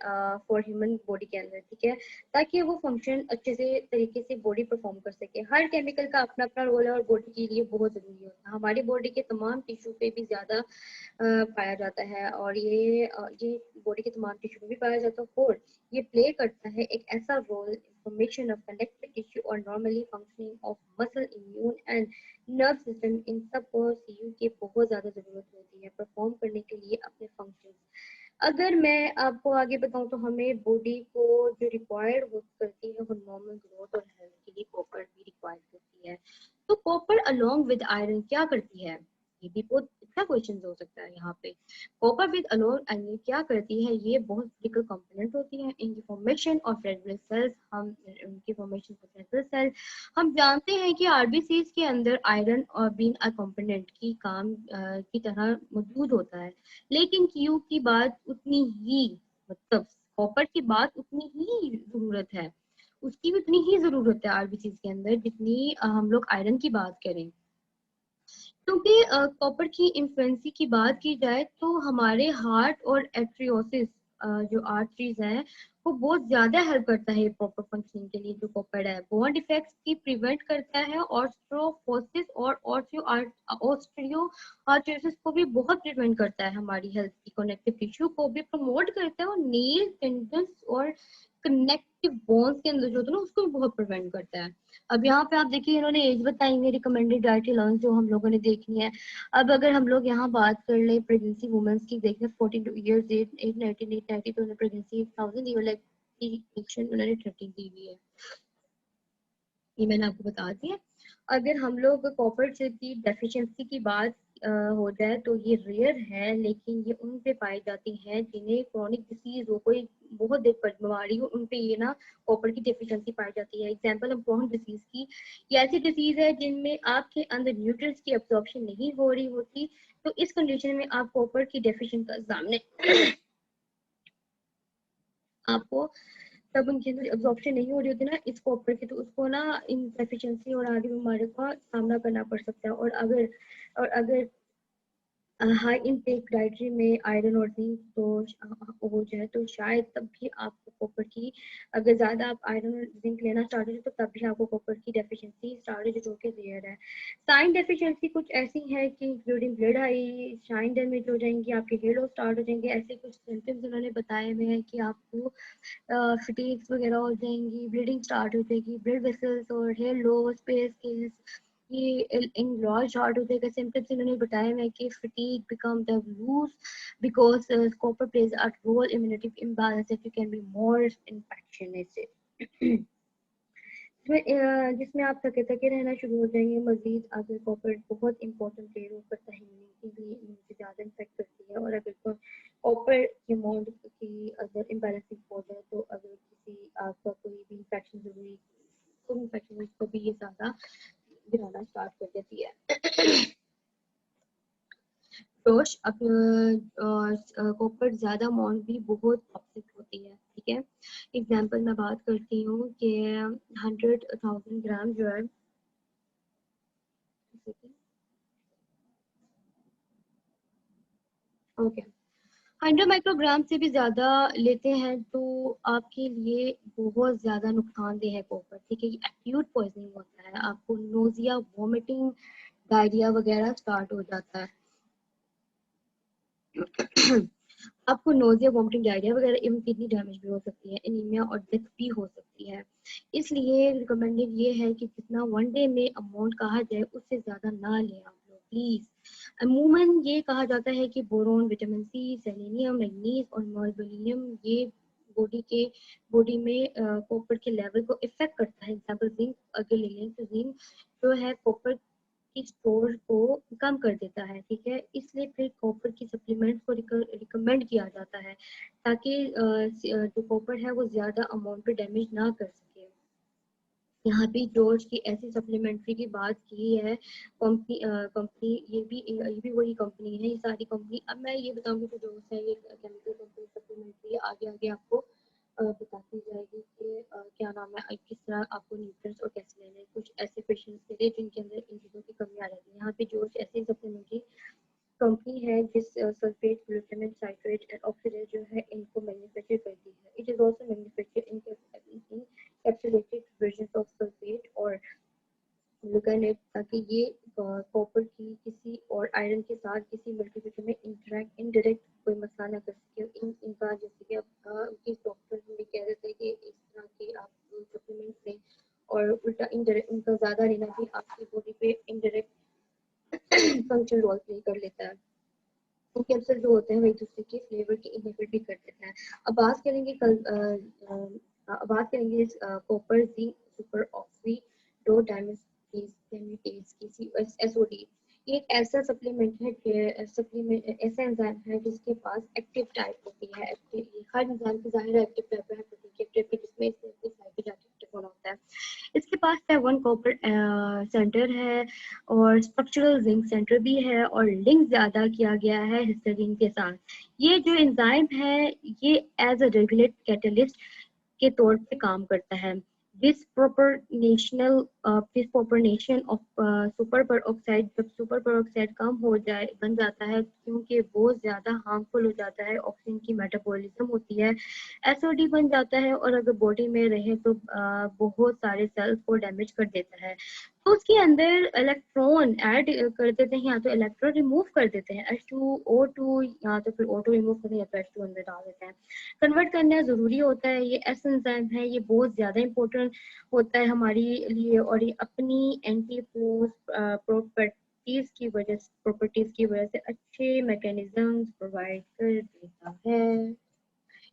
फॉर ह्यूमन बॉडी के अंदर, ठीक है, ताकि वो फंक्शन अच्छे से तरीके से बॉडी परफॉर्म कर सके। हर केमिकल का अपना अपना रोल है और बॉडी के लिए बहुत जरूरी होता है। हमारी बॉडी के तमाम टिश्यू पे भी ज्यादा पाया जाता है, और ये बॉडी के तमाम टिश्यू में भी पाया जाता है, और ये प्ले करता है एक ऐसा role information of connective tissue और normally functioning of muscle, immune and nerve system, इन सब को सीयू की बहुत ज़्यादा ज़रूरत होती है परफॉर्म करने के लिए अपने फंक्शन। अगर मैं आपको आगे बताऊं तो हमें बॉडी को जो रिक्वायर्ड करती है वो नॉर्मल ग्रोथ और हेल्थ के लिए कॉपर भी रिक्वायर्ड करती है। तो कॉपर अलोंग विद आयरन क्या करती है, ये भी बहुत अच्छा क्वेश्चन हो सकता है यहाँ पे। कॉपर विद अलोंग आयरन क्या करती है, ये बहुत क्रिटिकल कंपोनेंट होती है इनकी formation of red blood cells. हम उनकी formation of red blood cells, हम जानते हैं कि आरबीसीज के अंदर आयरन और बीन अ कंपोनेंट की काम की तरह मौजूद होता है, लेकिन क्यू की बात उतनी ही, मतलब कॉपर की बात उतनी ही जरूरत है, उसकी भी उतनी ही जरूरत है आरबीसी के अंदर जितनी हम लोग आयरन की बात करें। क्योंकि कॉपर की इन्फ्लुएंसी की बात की जाए तो हमारे हार्ट और एट्रियोसिस, जो आर्टरीज हैं, वो बहुत ज्यादा हेल्प करता है प्रॉपर फंक्शनिंग के लिए। जो कॉपर है बॉन्ड इफेक्ट्स की प्रिवेंट करता है, ऑस्ट्रोफोसिस और ऑस्टियो आर्थराइटिस को भी बहुत प्रिवेंट करता है, हमारी हेल्थ की कनेक्टिव टिश्यू को भी प्रमोट करता है, और नील टेंडन्स और कनेक्टिव बोन्स के अंदर जो होता है ना उसको भी बहुत प्रिवेंट करता है। अब यहाँ पे आप देखिए इन्होंने एज बताई है रिकमेंडेड डाइटरी लर्न्स जो हम लोगों ने देखनी है। अब अगर हम लोग यहाँ बात कर ले प्रेगनेंसी वुमेन्स की, देखते हैं 42 ईयर्स एज 890 तो उन्हें प्रेगनेंसी 1000 ईयर लाइक उन्होंने 13 दी हुई है, ये मैंने आपको बता दिया। अगर हम लोग कॉपर की डेफिशिएंसी की बात हो जाए तो ये रेयर है, लेकिन ये उन पे पाई जाती है जिन्हें क्रॉनिक डिसीज हो, कोई बहुत देर पर बीमारी हो, उन पे ये ना कॉपर की डेफिशिएंसी पाई जाती है। एग्जांपल हम क्रोहन डिसीज की, ये ऐसी डिसीज है जिनमें आपके अंदर न्यूट्रिएंट्स की एब्जॉर्प्शन नहीं हो रही होती, तो इस कंडीशन में आप कॉपर की डेफिशिएंसी का सामने आपको तब उनके अंदर एब्जॉर्प्शन नहीं हो रही होती ना इस कॉपर की, तो उसको ना इन डेफिशिएंसी और आगे बीमारियों का सामना करना पड़ सकता है। और अगर हाई इनटेक डाइटरी में आयरन और जिंक तो हो जाए तो शायद तब भी आपको कॉपर की, अगर ज्यादा आप आयरन और जिंक लेना स्टार्ट हो जाए तो तब भी आपको कॉपर की डेफिशिएंसी स्टार्ट हो जाए, जो कि रेयर है। साइन डेफिशिएंसी कुछ ऐसी है कि including blood I, shine damage हो जाएंगी, आपके हेयर लॉस स्टार्ट हो जाएंगे, ऐसे कुछ सिम्टम्स उन्होंने बताए हुए हैं कि आपको फटीग्स वगैरह हो जाएंगी, ब्लीडिंग स्टार्ट हो जाएगी, ब्लड वेसल्स और हेयर लॉस, पेयर स्किल्स, ये इन लॉज स्टार्ट हो जाएगा। सिम्टम्स इन्होंने बताया है कि fatigue become the loose because copper plays a role immunity imbalance that you can be more infection ऐसे जिसमें आप थके थके रहना शुरू हो जाएंगे। मजीद अगर कॉपर बहुत इंपॉर्टेंट प्ले रोल करता है इम्यूनिटी के लिए, इम्यूनिटी ज़्यादा इन्फेक्ट करती है, और अगर कॉपर की अमाउंट की अगर इम्बैलेंसिंग हो जाए तो अगर किसी आपका कोई भी इन्फेक्शन जरूरी कोई इन्फेक्शन उसको भी ये ज़्यादा गिराना स्टार्ट कर देती है। जोश कॉपर ज्यादा अमाउंट भी बहुत टॉक्सिक होती है, ठीक है। एग्जाम्पल मैं बात करती हूँ कि 100,000 ग्राम जो है, ओके, 100 माइक्रोग्राम से भी ज्यादा लेते हैं तो आपके लिए बहुत ज्यादा नुकसानदेह है कॉपर, ठीक है। एक्यूट पॉइजनिंग होता है, आपको नोजिया, वोमिटिंग, डायरिया वगैरह स्टार्ट हो जाता है। आपको नोजिया, वोमिटिंग, डायरिया वगैरह, इवन किडनी डैमेज भी हो सकती है, एनीमिया और डेथ भी हो सकती है। इसलिए रिकमेंडेड ये है कि जितना वन डे में अमाउंट कहा जाए उससे ज्यादा ना लें आप लोग प्लीज। अमूमन ये कहा जाता है कि boron, vitamin C, selenium, manganese और मोलिब्डेनम ये बॉडी में कॉपर के लेवल को इफेक्ट करता है। एग्जाम्पल जिंक अगर ले लें तो जिंक जो है कॉपर की स्टोर को कम कर देता है, ठीक है। इसलिए फिर कॉपर की सप्लीमेंट्स को रिकमेंड किया जाता है ताकि जो कॉपर है वो ज्यादा अमाउंट पे डैमेज ना कर सके। यहाँ पे जॉर्ज की ऐसी सप्लीमेंट्री की बात की है कंपनी, ये भी वही कंपनी है, ये सारी कंपनी। अब मैं ये बताऊंगी तो जॉर्ज है ये केमिकल कंपनी सप्लीमेंट्री, आगे आगे आपको बताती जाएगी कि क्या नाम है, किस तरह आपको न्यूट्रिएंट्स और कैसे लेने हैं कुछ ऐसे पेशेंट्स के लिए जिनके अंदर इन चीज़ों की कमी आ जाती है। यहाँ पे जॉर्ज ऐसी सप्लीमेंट्री कंपनी है जिस sulphate, glutamate, citrate and oxidate जो है इनको मैन्युफैक्चर करती है। It is also manufacture in capsulated version of sulphate और ग्लूटामेट, ताकि ये कॉपर की किसी और आयरन के साथ किसी मल्टीप्लिकेशन में इंटरेक्ट इनडायरेक्ट कोई मसला ना कर सके। इनका जैसे कि अब डॉक्टर भी कह रहे थे कि इस तरह के आप सप्लीमेंट लें और उल्टा इनडायरेक्ट इनका ज़्यादा लेना भी आपकी बॉडी पे इनडायरेक्ट फंक्शन रोल प्ले कर लेता है। कैप्सूल जो होते हैं वो एक दूसरे के फ्लेवर के इनहिबिट भी कर देते हैं। अब बात करेंगे कॉपर जिंक सुपर ऑक्सी दो डायमेथेस की एसओडी। ये एक ऐसा सप्लीमेंट है कि सप्लीमेंट ऐसा एंजाइम है जिसके पास एक्टिव टाइप होती है। हर एंजाइम की ज़ाहिर एक्टिव टाइप है, प्रोटीन की एक्टिव जिसमें इसमें साइड एक्टिव होना होता है। इसके पास 7 कॉपर सेंटर है और स्ट्रक्चरल जिंक सेंटर भी है और लिंक ज्यादा किया गया है हिस्टडीन के साथ। ये जो एंजाइम है ये एज अ रेगुलेट कैटलिस्ट के तौर पे काम करता है। दिस प्रोपोर्नेशन ऑफ सुपर परऑक्साइड, जब सुपर परऑक्साइड कम हो जाए बन जाता है क्योंकि बहुत ज्यादा हार्मफुल हो जाता है, ऑक्सीजन की मेटाबॉलिज्म होती है, एसओडी बन जाता है और अगर बॉडी में रहे तो बहुत सारे सेल्स को डैमेज कर देता है। तो उसके अंदर इलेक्ट्रॉन ऐड कर देते हैं, या तो इलेक्ट्रॉन रिमूव कर देते हैं H2O2, या तो फिर O2 रिमूव करते हैं या तो H2 अंदर डाल देते हैं। कन्वर्ट करना ज़रूरी होता है। ये एस एंजाइम है, ये बहुत ज़्यादा इंपॉर्टेंट होता है हमारे लिए और ये अपनी एंटी प्रॉपर्टीज की वजह से अच्छे मैकेनिज्म प्रोवाइड कर देता है।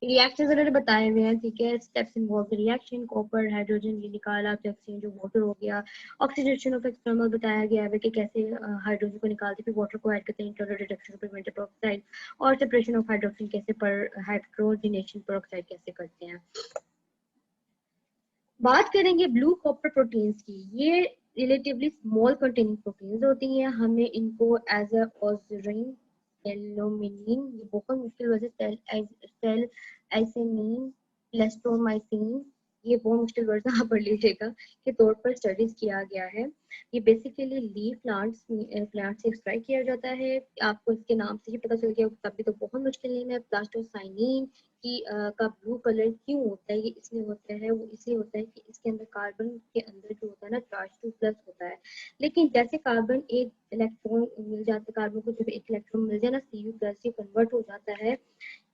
रिएक्शन उन्होंने बताए हुए हैं, ठीक है। Steps involve reaction, copper hydrogen ये निकाला तो एक्सचेंज ऑफ वाटर हो गया। ऑक्सीडेशन ऑफ एक्सटर्नल बताया गया है कि कैसे हाइड्रोजन को निकालते फिर वाटर को ऐड करते हैं, इंटरनल रिडक्शन प्रिवेंट पेरोक्साइड, और सेपरेशन ऑफ हाइड्रोजन कैसे पर हाइड्रोजनेशन पेरोक्साइड कैसे करते हैं। बात करेंगे ब्लू कॉपर प्रोटीन्स की। ये रिलेटिवली स्मॉल कंटेनिंग प्रोटीन्स होती हैं। हमें इनको एज अ ऑक्सीजन एल्यूमिनिन, ये बहुत मुश्किल वजह सेल आइसेनिन प्लेस्टोमाइसिन, ये बहुत मुश्किल वर्ड आप पढ़ लीजिएगा, के तौर पर स्टडीज किया गया है। ये बेसिकली लीफ प्लांट से एक्सट्रैक्ट किया जाता है। आपको इसके नाम से ही पता चल गया, तभी तो बहुत मुश्किल नेम है। प्लास्टोसाइनिन की का ब्लू कलर क्यों होता है, ये इसलिए होता है, वो इसलिए होता है कि इसके अंदर कार्बन के अंदर जो होता है ना चार्ज 2+ होता है, लेकिन जैसे कार्बन एक इलेक्ट्रॉन मिल जाता है, कार्बन को जब एक इलेक्ट्रॉन मिल जाए ना Cu+ से कन्वर्ट हो जाता है,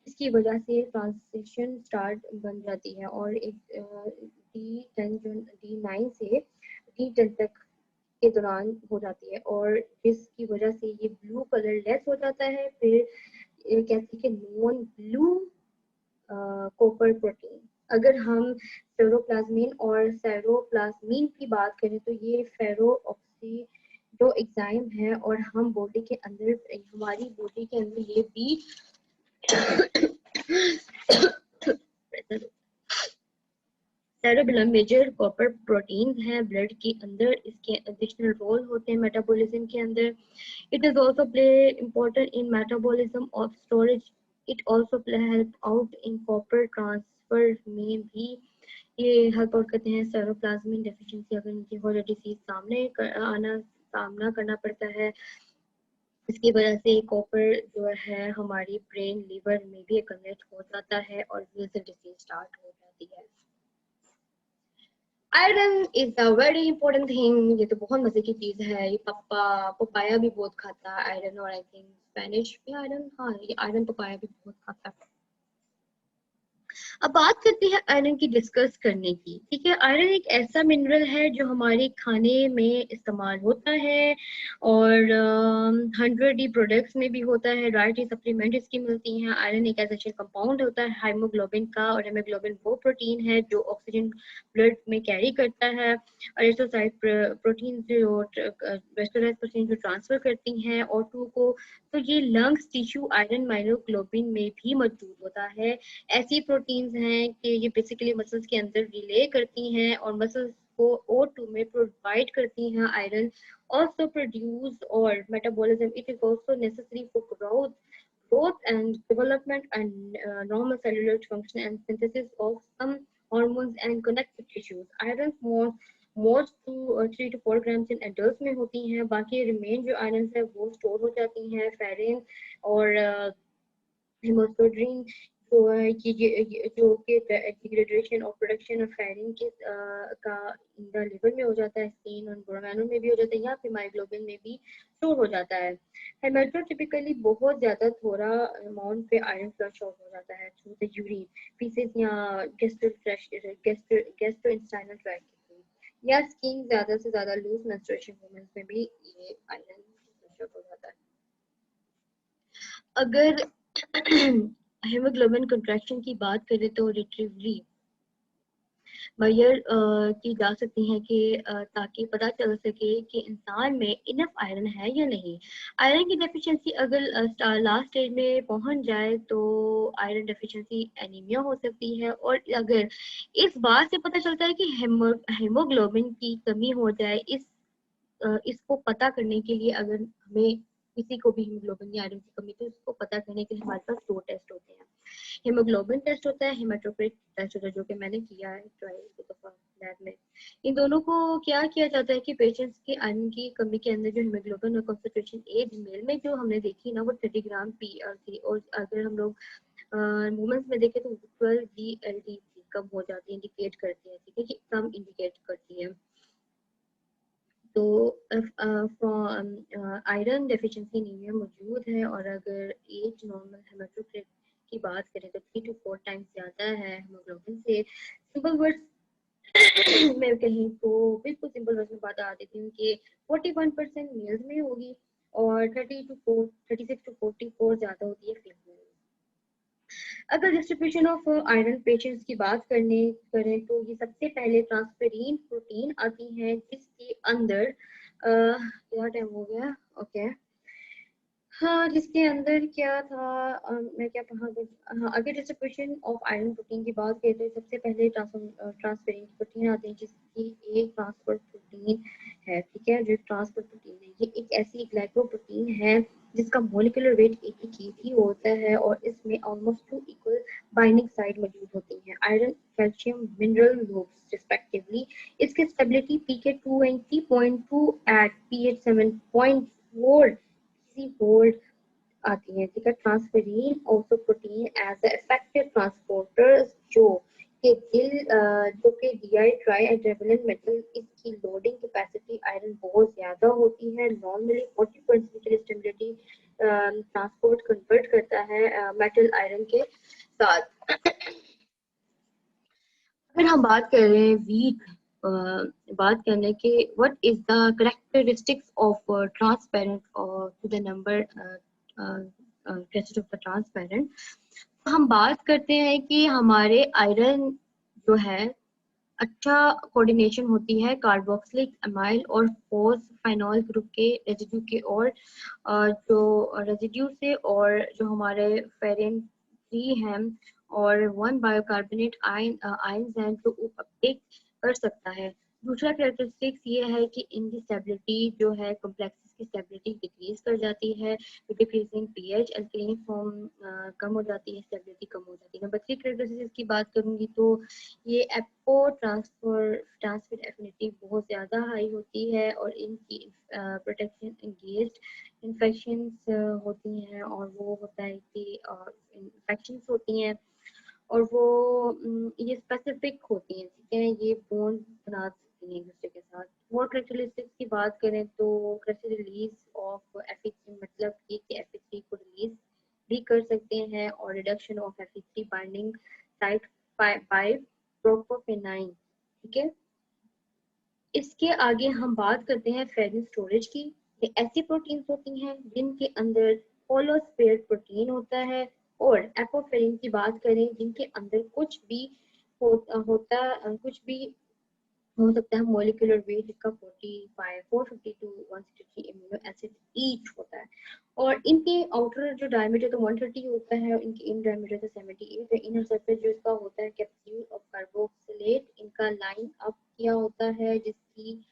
इसकी वजह से ट्रांजिशन स्टार्ट बन जाती है और एक D9 से D10 तक के दौरान हो जाती है और जिसकी वजह से ये ब्लू कलर लेस हो जाता है। फिर कहते हैं कि नॉन ब्लू कॉपर प्रोटीन। अगर हम फेरोप्लाज्मिन और सेरोप्लाज्मिन की बात करें तो ये फेरो ऑक्सी जो एग्जाइम है और हम बॉडी के अंदर हमारी बॉडी के अंदर ये भी सेरेबेलम मेजर कॉपर प्रोटीन है ब्लड के अंदर, इसके एडिशनल रोल होते हैं मेटाबॉलिज्म के अंदर। It is also play important in metabolism of storage. It also help out in copper transfer में भी ये हेल्प आउट करते हैं। सेरोप्लाज्मिन डेफिशिएंसी अगर इनकी हो डिसीज सामना करना पड़ता है, इसकी वजह से कॉपर जो है हमारी ब्रेन लिवर में भी कनेक्ट हो जाता है और डिसीज स्टार्ट हो जाती है। Iron is a very important thing. ये तो बहुत मजे की चीज है। ये पपाया भी बहुत खाता है आयरन, और आई थिंक स्पेनिश भी आयरन, हाँ ये आयरन पपाया भी बहुत खाता है। अब बात करते हैं आयरन की डिस्कस करने की, ठीक है। आयरन एक ऐसा मिनरल है जो हमारे खाने में इस्तेमाल होता है और 100 प्रोडक्ट्स में भी होता है। डाइटरी सप्लीमेंट इसकी मिलती हैं। आयरन एक एसेंशियल कंपाउंड होता है हाइमोग्लोबिन का, और हेमोग्लोबिन वो प्रोटीन है जो ऑक्सीजन ब्लड में कैरी करता है, और एस्ट्रोसाइट प्रोटीन जो वेस्टराइज प्रोटीन जो ट्रांसफर करती हैं O2 को। तो ये लंग्स टिश्यू आयरन मायोग्लोबिन में भी मौजूद होता है। ऐसी प्रोटीन्स हैं कि ये बेसिकली मसल्स के अंदर रिले करती हैं और मसल्स को O2 में प्रोवाइड करती हैं iron. also produce or metabolism, it is also necessary for growth and development and normal cellular function and synthesis of some hormones and connective tissues. Iron forms most 3 to 4 grams in adult में होती हैं। बाकी remain जो iron है वो store हो जाती हैं फेरिन और हेमोस्पोड्रीन जो है ये जो कि डिग्रेडेशन और प्रोडक्शन ऑफ फेरिन के का इन द लिवर में हो जाता है, स्किन और बोरामेनो में भी हो जाता है या फिर मायोग्लोबिन में भी स्टोर हो जाता है। हेमेटोटिपिकली बहुत ज्यादा थोड़ा अमाउंट पे आयरन फ्लश आउट हो जाता है थ्रू द यूरिन फीसेस या गैस्ट्रोइंटेस्टाइनल ट्रैक्ट के थ्रू या स्किन ज्यादा से ज्यादा लूज मेंस्ट्रुएशन मोमेंट्स में भी ये आयरन फ्लश आउट हो जाता है। अगर हेमोग्लोबिन कंट्रैक्शन की बात करें तो रिट्रीवली मेजर की जा सकती हैं कि ताकि पता चल सके कि इंसान में इनफ आयरन है या नहीं। आयरन की डेफिशिएंसी अगर लास्ट स्टेज में पहुंच जाए तो आयरन डेफिशिएंसी एनीमिया हो सकती है। और अगर इस बात से पता चलता है कि हेमोग्लोबिन की कमी हो जाए, इसको पता करने के लिए अगर हमें किसी को भी हीमोग्लोबिन या आयरन की कमी तो इसको पता करने के लिए हमारे पास 2 टेस्ट होते हैं। हीमोग्लोबिन टेस्ट होता है, हेमाटोक्रिट टेस्ट होता है, जो कि मैंने किया है ट्रायल दफा लैब में। इन दोनों को क्या किया जाता है कि पेशेंट्स की आयरन की कमी के अंदर जो हीमोग्लोबिन और कंसंट्रेशन एज मेल में जो हमने देखी ना वो 30 ग्राम पीआर थी, और अगर हम लोग मूवमेंट्स में देखें तो 12 DLD कम हो जाती है, इंडिकेट करती है, ठीक है, कि कम इंडिकेट करती है। तो आयरन डेफिशिएंसी एनीमिया मौजूद है और अगर एज नॉर्मल हेमाटोक्रिट की बात करें तो 3 to 4 टाइम्स ज़्यादा है हेमोग्लोबिन से। सिंपल वर्ड्स में कहीं तो बिल्कुल सिंपल वर्ड्स में बात आ देती हूँ कि 41% मेल्स में होगी और 36 to 44 ज़्यादा होती है फीमेल। अगर डिस्ट्रीब्यूशन ऑफ आयरन पेशेंट्स की बात करें तो ये सबसे पहले ट्रांसफेरिन प्रोटीन आती है जिसके अंदर क्या टाइम हो गया, ओके, हाँ, जिसके अंदर क्या था, मैं क्या कहा, हाँ, अगर डिस्ट्रीब्यूशन ऑफ आयरन प्रोटीन की बात करें तो सबसे पहले ट्रांसफेरिन प्रोटीन आते हैं जिसकी एक ट्रांसफर प्रोटीन है, ठीक है, जो ट्रांसफर प्रोटीन है ये एक ऐसी ग्लाइकोप्रोटीन है जिसका मॉलिक्यूलर वेट 88 ही होता है और इसमें ऑलमोस्ट 2 इक्वल बाइंडिंग साइड मौजूद होती हैं, iron calcium mineral groups respectively. इसकी stability pK 20.2 at pH 7.4 hold आती है, ठीक है। Transferrin also protein as effective transporters जो कि डीआई ट्राई एड्रेनलिन मेटल, इसकी लोडिंग कैपेसिटी आयरन बहुत ज्यादा होती है, नॉर्मली 40% की स्टेबिलिटी ट्रांसपोर्ट कन्वर्ट करता है मेटल आयरन के साथ। अगर हम बात कर रहे हैं वीट बात करने के what is the characteristics of transparent to the number characteristics of the transparent, हम बात करते हैं कि हमारे आयरन जो है अच्छा कोऑर्डिनेशन होती है कार्बोक्सिलिक अमाइल और फोस्फेनॉल ग्रुप के रेजिड्यू के, और जो रेजिड्यू से और जो हमारे फेरिन 3 हैं और 1 बायोकार्बोनेट आयंस हैं जो अपटेक कर सकता है। दूसरा कैरेक्टरिस्टिक्स ये है कि इनकी स्टेबिलिटी जो है कॉम्प्लेक्सेस की स्टेबिलिटी डिक्रीज कर जाती है, डिक्रीजिंग पीएच, अल्कलीन फॉर्म कम हो जाती है, स्टेबिलिटी कम हो जाती है। नंबर 3 कैरेक्टरिस्टिक्स की बात करूंगी तो ये एपो ट्रांसफर एफिनिटी बहुत ज़्यादा हाई होती है और इनकी प्रोटेक्शन एंगेज्ड इन्फेक्शंस होती हैं और वो होता है कि इन्फेक्शंस होती हैं और वो ये स्पेसिफिक होती हैं, ठीक है, ये बोन बना सकती हैं एक दूसरे के साथ। और करेक्टरिस्टिक्स की बात करें तो रिलीज ऑफ एफ3 मतलब ये कि एफ3 को रिलीज भी कर सकते हैं और रिडक्शन ऑफ एफ3 बाइंडिंग साइट बाय प्रोपोफेनाइन, ठीक है। इसके आगे हम बात करते हैं फेरिन स्टोरेज की। ये ऐसी प्रोटीन्स होती हैं जिनके अंदर होलोस्फेयर प्रोटीन होता है, और एपोफेरिन की बात करें जिनके अंदर कुछ भी कुछ भी हो सकता है, मॉलिक्यूलर वेट जिसका 450 टू 163 एमिनो एसिड ईच होता है और इनके आउटर जो डायमीटर तो 130 होता है, इनके इन डायमीटर तो 78 है। इनर सरफेस जो इसका होता है कैप्सूल ऑफ कार्बोक्सिलेट इनका लाइन अप किया होता है जिसकी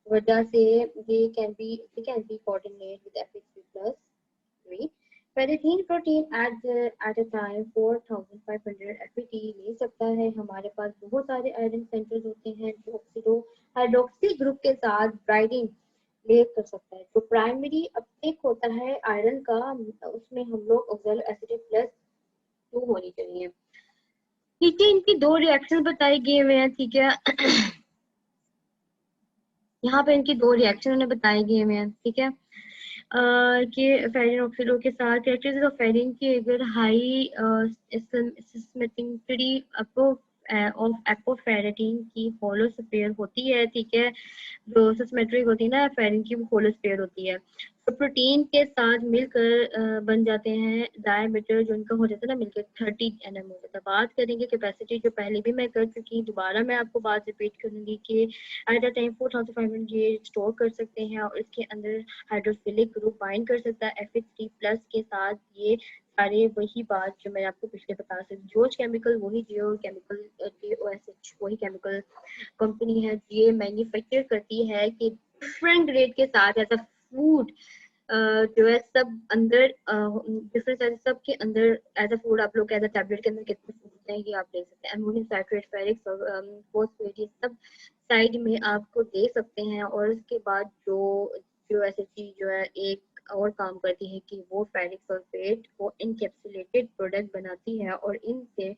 वजह से they can be coordinate with FX3+3। Ferritin protein at a time 4500 FET ले सकता है। हमारे पास बहुत सारे आयरन सेंटर्स होते हैं जो ऑक्सीडो हाइड्रोक्सिल ग्रुप के साथ ब्राइडिंग रिएक्ट कर सकता है। जो प्राइमरी अपटेक होता है आयरन का, उसमें हम लोग ऑक्सैलिक एसिड प्लस 2 होनी चाहिए। ठीक है, इनकी दो रिएक्शन बताए गए हुए हैं। ठीक है, यहाँ पे इनकी दो रिएक्शन उन्हें बताए गए हुए हैं। ठीक है, कि फेरिन ऑक्सीडो के साथ कैरेक्टरिस्टिक्स ऑफ फेरिन की अगर हाई सिस्मेटिसिटी ऑफ एपोफेरेटिन की होलो स्फीयर होती है। ठीक है, जो सिस्मेट्रिक होती है ना फेरिन की, वो होलो स्फीयर होती है, तो प्रोटीन के साथ मिलकर बन जाते हैं। डायमीटर जो इनका हो जाता है ना मिलकर 30 nm हो जाता है। बात करेंगे कैपेसिटी, जो पहले भी मैं कर चुकी हूँ, दोबारा मैं आपको बात रिपीट करूंगी कि एट अ टाइम 4500 ये स्टोर कर सकते हैं और इसके अंदर हाइड्रोफिलिक ग्रुप बाइंड कर सकता है FH3 प्लस के साथ। ये सारे वही बात जो मैं आपको पिछले बता सकती, जोज केमिकल वही, जियो केमिकल JOSH वही केमिकल कंपनी है, ये मैन्युफैक्चर करती है कि डिफरेंट ग्रेड के साथ एज अ फूड जो है सब अंदर डिफरेंट सब के अंदर एज अ फूड, आप लोग एज अ टैबलेट के अंदर कितने फूड हैं ये आप देख सकते हैं। अमोनियम साइट्रेट, फेरिक फॉस्फेट, ये सब साइड में आपको दे सकते हैं। और उसके बाद जो जो ऐसी चीज जो है एक और काम करती है कि वो फेरिक सल्फेट को इनकैप्सुलेटेड प्रोडक्ट बनाती है और इनसे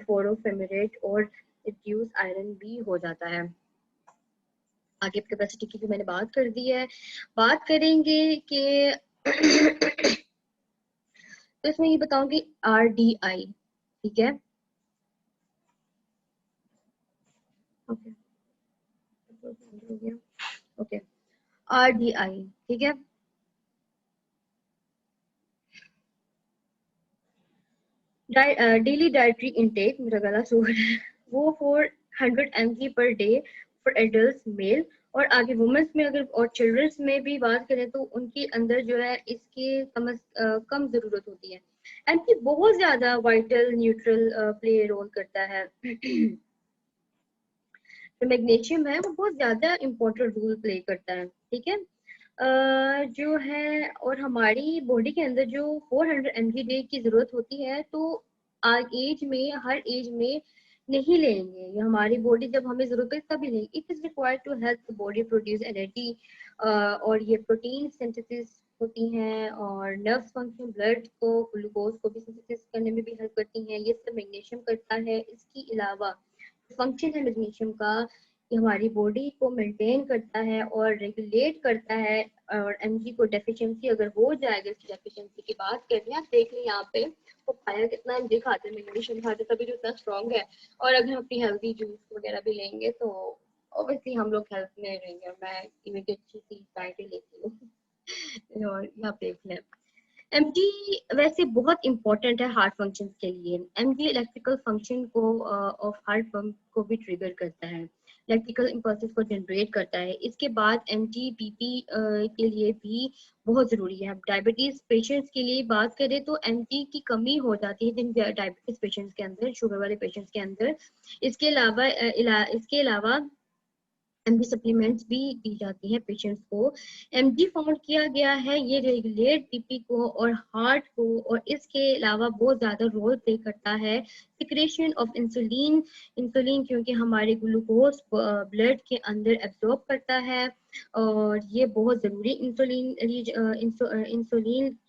फोरोफेमरेट और रिड्यूस आयरन भी हो जाता है। आगे कैपेसिटी की भी मैंने बात कर दी है। बात करेंगे कि तो इसमें ये बताऊंगी RDI। ठीक है, ओके ओके, RDI। ठीक है, डेली डाइटरी इनटेक, मेरा गला सूख रहा है, वो 400 mg per day for adult mail. और आगे वुमेन्स में अगर और चिल्ड्रंस में भी बात करें तो उनके अंदर जो है इसकी कम जरूरत होती है। एमटी बहुत ज्यादा वाइटल न्यूट्रल प्ले रोल करता है। जो मैग्नीशियम है वो बहुत ज्यादा इम्पोर्टेंट रोल प्ले करता है। ठीक है, जो है और हमारी बॉडी के अंदर जो 400 mg डे की जरूरत होती है, तो एज में हर एज में नहीं लेंगे। ये हमारी बॉडी जब हमें जरूरत है तभी लेंगे। It is required to help the body produce energy, और ये प्रोटीन सिंथेसिस होती हैं और नर्व्स फंक्शन, ब्लड को ग्लूकोज को भी सिंथेसिस करने में भी हेल्प करती हैं। ये सब मैग्नीशियम करता है। इसके अलावा फंक्शन है मैग्नीशियम का, ये हमारी बॉडी को मेंटेन करता है और रेगुलेट करता है। और एमजी को डेफिशिएंसी अगर हो जाएगा, इसकी डेफिशिएंसी की बात कर रहे हैं, आप देख लें यहाँ पे वो पाया कितना एमजी खाते हैं, मैग्नीशियम खाते तभी जो इतना स्ट्रॉन्ग है। और अगर हम अपनी हेल्दी जूस वगैरह भी लेंगे तो ऑब्वियसली हम लोग हेल्थ में रहेंगे। और मैं इमीडिएट अच्छी सी डाइट लेती हूँ और यहाँ पे देख लें। एमजी वैसे बहुत इंपॉर्टेंट है हार्ट फंक्शन के लिए। एमजी इलेक्ट्रिकल फंक्शन को ऑफ हार्ट पंप को भी ट्रिगर करता है, इलेक्ट्रिकल इम्पल्सेस को जनरेट करता है। इसके बाद एमजी बीपी के लिए भी बहुत ज़रूरी है। डायबिटीज़ पेशेंट्स के लिए बात करें तो एमजी की कमी हो जाती है जिन डायबिटीज़ पेशेंट्स के अंदर, शुगर वाले पेशेंट्स के अंदर। इसके अलावा एमडी सप्लीमेंट्स भी दी जाती हैं पेशेंट्स को। एमडी फाउंड किया गया है ये रेगुलेट बीपी को और हार्ट को, और इसके अलावा बहुत ज़्यादा रोल प्ले करता है सिक्रेशन ऑफ इंसुलिन। इंसुलिन क्योंकि हमारे ग्लूकोज ब्लड के अंदर एब्जॉर्ब करता है, और ये बहुत ज़रूरी इंसुलिन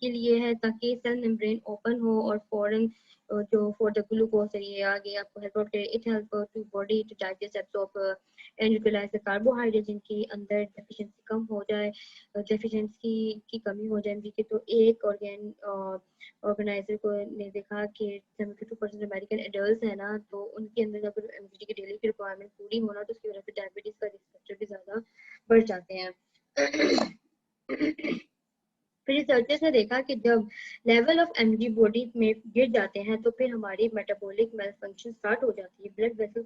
के लिए है ताकि सेल मेम्ब्रेन ओपन हो और फॉरन जो फॉर द ग्लूकोज ये आगे आपको हेल्प करे। It help to body to digest absorb and utilise the carbohydrate, जिनकी अंदर डेफिशिएंसी कम हो जाए, डेफिशिएंसी की कमी हो जाए एमजी की। तो एक ऑर्गेनाइजर को ने देखा कि 72% अमेरिकन एडल्ट है ना, तो उनके अंदर जब एमजी की डेली की रिक्वायरमेंट पूरी होना तो उसकी वजह से डायबिटीज का रिस्क फैक्टर भी ज्यादा बढ़ जाते हैं। फिर रिसर्चर्स ने देखा कि जब लेवल ऑफ एनर्जी बॉडी में गिर जाते हैं तो फिर हमारी मेटाबॉलिक मेल फंक्शन स्टार्ट हो जाती है। ब्लड वेसल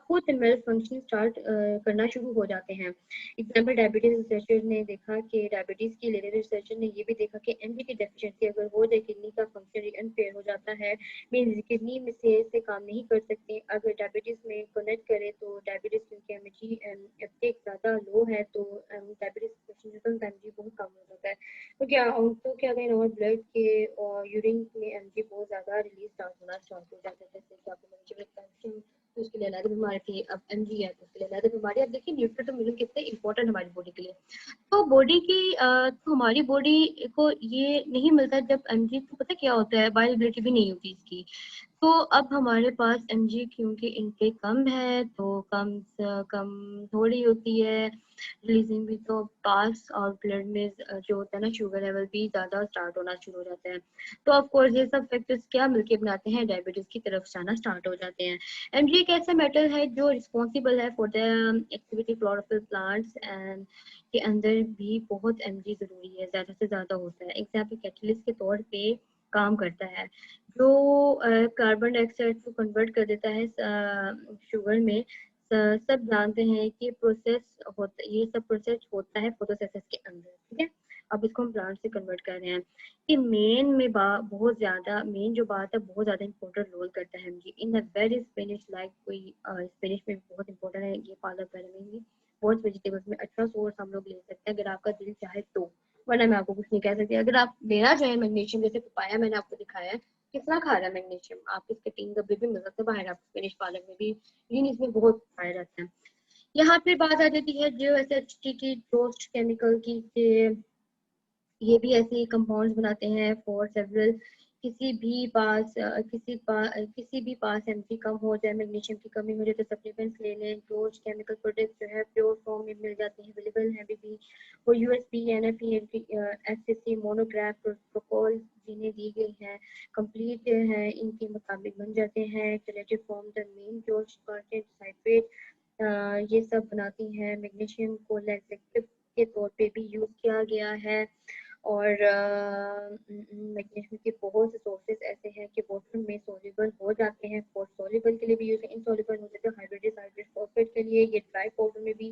खुद मेल फंक्शन स्टार्ट करना शुरू हो जाते हैं। एग्जाम्पल डायबिटीज रिसर्चर ने देखा कि डायबिटीज की लेकर रिसर्चर ने ये भी देखा कि एनर्जी की डेफिशिएंसी अगर हो जाए, किडनी का फंक्शन अनफेयर हो जाता है, मीन किडनी में से काम नहीं कर सकते। अगर डायबिटीज में कनेक्ट करें तो डायबिटीज क्योंकि एनर्जी अपटेक ज़्यादा लो है तो डायबिटीज एनर्जी बहुत कम हो जाता है। तो क्या कहें, नॉर्मल ब्लड के और यूरिन में एनर्जी बहुत ज़्यादा रिलीज स्टार्ट होना स्टार्ट हो जाता है, जैसे कि आपको मैंने तो उसके लिए अलग बीमारी थी, अब एमजी है तो उसके लिए अलग बीमारी। अब देखिए न्यूट्रिएंट मिनरल कितने इंपॉर्टेंट हमारी बॉडी के लिए। तो बॉडी की तो हमारी बॉडी को ये नहीं मिलता जब एमजी, तो पता क्या होता है, बायोअवेलेबिलिटी भी नहीं होती इसकी। तो अब हमारे पास एमजी क्योंकि इनटेक कम है तो कम से कम थोड़ी होती है रिलीजिंग भी, तो पास और ब्लड में जो होता है ना शुगर लेवल भी ज़्यादा स्टार्ट होना शुरू हो जाता है। तो ऑफ कोर्स ये सब फैक्टर्स क्या मिलके बनाते हैं, डायबिटीज़ की तरफ जाना स्टार्ट हो जाते हैं। एमजी एक ऐसा मेटल है जो रिस्पॉन्सिबल है for the activity chlorophyll plants and के अंदर भी बहुत एमजी ज़रूरी है, ज़्यादा से ज़्यादा होता है। एग्जाम्पल कैटलिस्ट के तौर पे काम करता है, जो कार्बन डाइऑक्साइड को कन्वर्ट कर देता है शुगर में। सब जानते हैं कि प्रोसेस होता, ये सब प्रोसेस होता है फोटोसिंथेसिस के अंदर, ठीक है। अब इसको हम प्लांट से कन्वर्ट कर रहे हैं कि मेन में बहुत ज्यादा मेन जो बात है बहुत ज्यादा इंपॉर्टेंट रोल करता है MG in the very Spanish, like कोई स्पेनिश में बहुत इंपॉर्टेंट है ये पालक वगैरह में भी, बहुत वेजिटेबल्स में अच्छा सोर्स हम लोग ले सकते हैं अगर आपका दिल चाहे तो, वरना मैं आपको कुछ नहीं कह सकती। अगर आप लेना चाहें मैग्नीशियम, जैसे पपाया मैंने आपको दिखाया है कितना खा रहा है मैग्नीशियम, आप इसके 3 डब्बे भी मिल सकते हैं बाहर, आपको स्पेनिश पालक में भी, लेकिन इसमें बहुत पाया जाता है। यहाँ फिर बात आ जाती है जो ऐसे एचटी की टोस्ट केमिकल की, ये भी ऐसे कंपाउंड्स बनाते हैं फॉर सेवरल, किसी भी पास एमजी कम हो जाए, मैग्नीशियम की कमी हो जाए तो सप्लीमेंट्स ले लें। टोस्ट केमिकल प्रोडक्ट्स जो है प्योर फॉर्म में मिल जाते हैं, अवेलेबल हैं अभी भी। और USP NFE FCC monograph protocol जिन्हें दी गई हैं कंप्लीट है, इनके मुताबिक बन जाते हैं। Activated form the main toast content citrate ये सब बनाती हैं। मैग्नीशियम को लैक्सेटिव के तौर पे भी यूज किया गया है। और मैग्नीशियम के बहुत से सोर्सेज ऐसे हैं कि वाटर में सोल्यूबल हो जाते हैं, फॉर सोल्यूबल के लिए भी यूज है, इनसोल्यूबल हो जाते हैं हाइड्रोजन हाइड्रेट फॉस्फेट के लिए। ये ड्राई पाउडर में भी,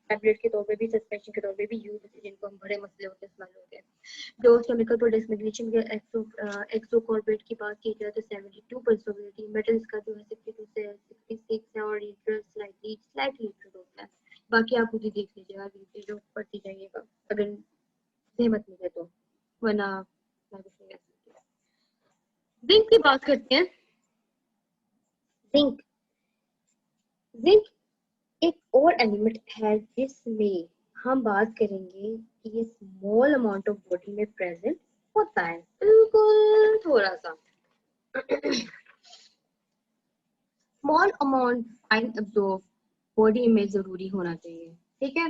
टैबलेट के तौर पे भी, सस्पेंशन के तौर पे भी यूज होते हैं, जिनको हम बड़े मसले होते हैं स्मेल होते हैं। जो केमिकल प्रोडक्ट्स मैग्नीशियम के एक्सोकॉर्बेट की बात की जाए तो 72% सोलिबिलिटी, मेटल्स का जो है 62 से 66 है, और न्यूट्रल स्लाइटली स्लाइटली होता है। बाकी आप खुद ही देख लीजिएगा, जो पढ़ती जाइएगा अगर सहमत मिले तो, वरना मैं कुछ नहीं कह सकती। जिंक की बात करते हैं। जिंक जिंक एक और एलिमेंट है जिसमें हम बात करेंगे कि ये स्मॉल अमाउंट ऑफ बॉडी में प्रेजेंट होता है, बिल्कुल थोड़ा सा small amount fine absorb body में जरूरी होना चाहिए, ठीक है,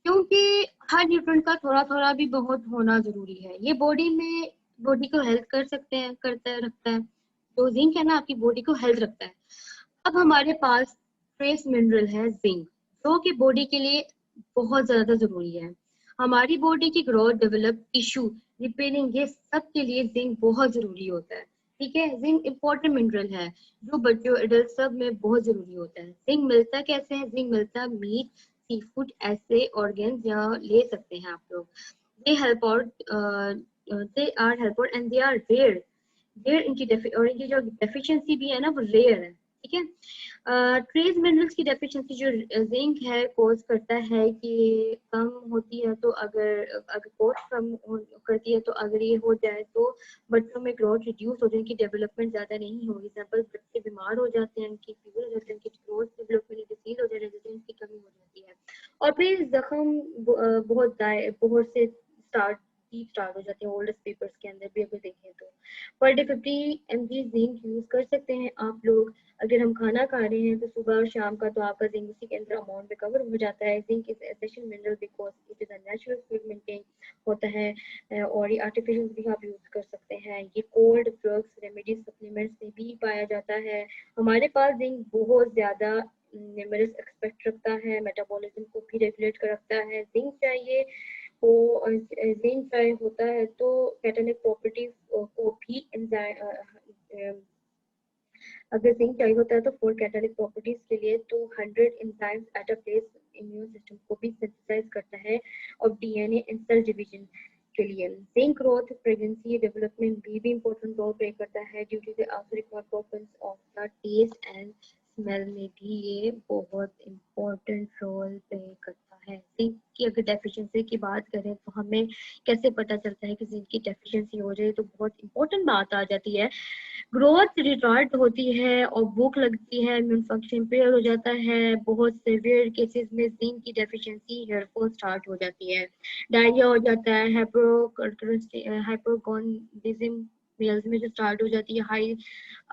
क्योंकि हर न्यूट्रिएंट का थोड़ा थोड़ा भी बहुत होना जरूरी है। ये बॉडी में बॉडी को हेल्थ कर सकते हैं, करता है, रखता है। तो जिंक है ना आपकी बॉडी को हेल्थ रखता है। अब हमारे पास ट्रेस मिनरल है जिंक, जो कि बॉडी के लिए बहुत ज्यादा जरूरी है। हमारी बॉडी की ग्रोथ, डेवलप, टिश्यू रिपेयरिंग, ये सब के लिए जिंक बहुत जरूरी होता है, ठीक है। जिंक इंपॉर्टेंट मिनरल है जो बच्चों एडल्ट सब में बहुत जरूरी होता है। जिंक मिलता कैसे है? जिंक मिलता है मीट, सी फूड, ऐसे ऑर्गेन्स यहाँ ले सकते हैं आप लोग। They help out, they are help out and they are rare. Rare और इनकी जो डेफिशिएंसी भी है ना वो रेयर है, ठीक है। ट्रेस मिनरल्स की डेफिशिएंसी जो जिंक है कोज करता है कि कम होती है, तो अगर अगर कोज करती है तो अगर ये हो जाए तो बच्चों में ग्रोथ रिड्यूस हो जाए, उनकी डेवलपमेंट ज्यादा नहीं होगी। एग्जाम्पल बच्चे बीमार हो जाते हैं, उनकी फीवर हो जाती है, उनकी ग्रोथ डेवलपमेंट डिसीज हो जाए, रेजिस्टेंस की कमी हो जाती है, और फिर जख्म बहुत से स्टार्ट हो जाते हैं। ओल्डेस्ट पेपर्स के अंदर भी अगर देखें तो per day 50 mg zinc use कर सकते हैं आप लोग। अगर हम खाना खा रहे हैं तो सुबह और शाम का, तो आपका जिंक उसी के अंदर अमाउंट में कवर हो जाता है। Zinc is essential mineral because it is a natural food maintain होता है, और ये आर्टिफिशियल भी आप यूज कर सकते हैं। ये कोल्ड ड्रग्स, रेमेडीज, सप्लीमेंट्स में भी पाया जाता है। हमारे पास जिंक बहुत ज्यादा न्यूमरस एक्सपेक्ट रखता है, मेटाबॉलिज्म को भी रेगुलेट कर रखता है। जिंक चाहिए वो जिंक चाहिए होता है तो कैटालिटिक प्रॉपर्टीज को भी अगर जिंक चाहिए होता है तो फॉर कैटालिटिक प्रॉपर्टीज के लिए तो 100 enzymes at a place immune system को भी सिंथेसाइज करता है, और डीएनए एंड सेल डिवीजन के लिए। जिंक ग्रोथ, प्रेगनेंसी, डेवलपमेंट भी इंपॉर्टेंट रोल प्ले करता है। Due to the also required properties of the taste and smell में भी ये बहुत इंपॉर्टेंट रोल प्ले करता है। जिंक की अगर डेफिशिएंसी की बात करें तो हमें कैसे पता चलता है कि जिंक की डेफिशिएंसी हो जाए, तो बहुत इंपॉर्टेंट बात आ जाती है। ग्रोथ रिटार्ड होती है और भूख लगती है, इम्यून फंक्शन इम्पेयर हो जाता है, बहुत सेवियर केसेस में जिंक की डेफिशिएंसी हेयर फॉल स्टार्ट हो जाती है, डायरिया हो जाता है, हाइपोगोनिज्म मेल्स में जो स्टार्ट हो जाती है, हाई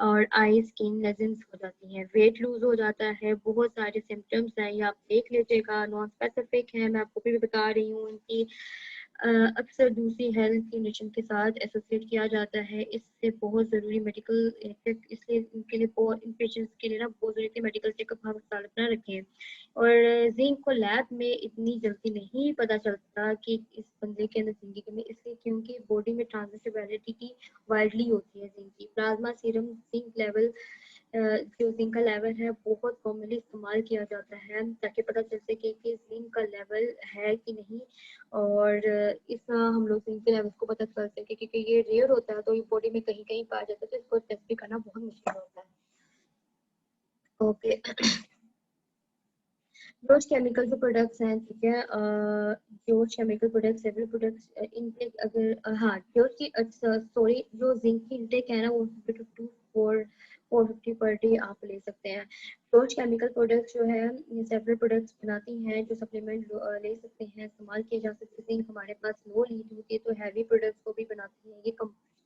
और आई स्किन लेजेंस हो जाती हैं, वेट लूज हो जाता है, बहुत सारे सिम्टम्स हैं, ये आप देख लीजिएगा, नॉन स्पेसिफिक है, मैं आपको भी बता रही हूँ इनकी अक्सर दूसरी हेल्थ कंडीशन के साथ एसोसिएट किया जाता है, इससे बहुत ज़रूरी मेडिकल इसलिए इनके लिए इन पेशेंट्स के लिए ना बहुत ज़रूरी है मेडिकल चेकअप हर साल अपना रखें। और जिंक को लैब में इतनी जल्दी नहीं पता चलता कि इस बंदे के अंदर जिंक की कमी, इसलिए क्योंकि बॉडी में ट्रांसमिसिबिलिटी की वाइडली होती है जिंक की, प्लाज्मा सीरम जिंक लेवल जो जिंक का लेवल है बहुत कॉमनली इस्तेमाल किया जाता है ताकि पता चल सके कि जिंक का लेवल है कि नहीं, और इस तरह हम लोग जिंक के लेवल को पता कर सके, क्योंकि ये रेयर होता है तो ये बॉडी में कहीं कहीं पाया जाता है, तो इसको टेस्ट भी करना बहुत मुश्किल होता है। ओके, जोश केमिकल जो प्रोडक्ट्स हैं, ठीक है, जोश chemical products, several products intake अगर हाँ जोश की सॉरी जो जिंक की इनटेक है ना वो 450 पर डे आप ले सकते हैं। जोश केमिकल प्रोडक्ट्स जो है ये सेवरल प्रोडक्ट्स बनाती हैं जो सप्लीमेंट ले सकते हैं, इस्तेमाल किए जा सकते हैं। जिंक हमारे पास लो लीड होती है तो हैवी प्रोडक्ट्स को भी बनाती है, ये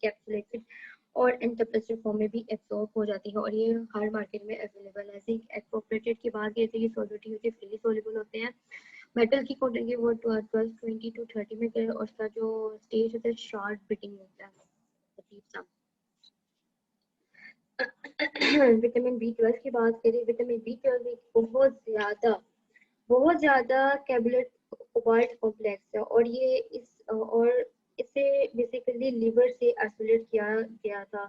कैप्सुलेटेड और इंटरप्रेसिव फॉर्म में भी एब्सॉर्ब हो जाती है और ये हर मार्केट में अवेलेबल है। जिंक एक्सप्रोप्रेटेड की बात की तो ये सॉल्युटी होती है, फ्रीली सॉल्युबल होते हैं। मेटल की क्वांटिटी वो 12-20 to 30 में और उसका जो स्टेज होता है शार्ट बिटिंग होता है, अजीब सा। विटामिन बी 12 की बात करें, विटामिन बी 12 एक बहुत ज्यादा कैबलेट कोबाल्ट कॉम्प्लेक्स है और ये और इसे बेसिकली लिवर से आइसोलेट किया गया था,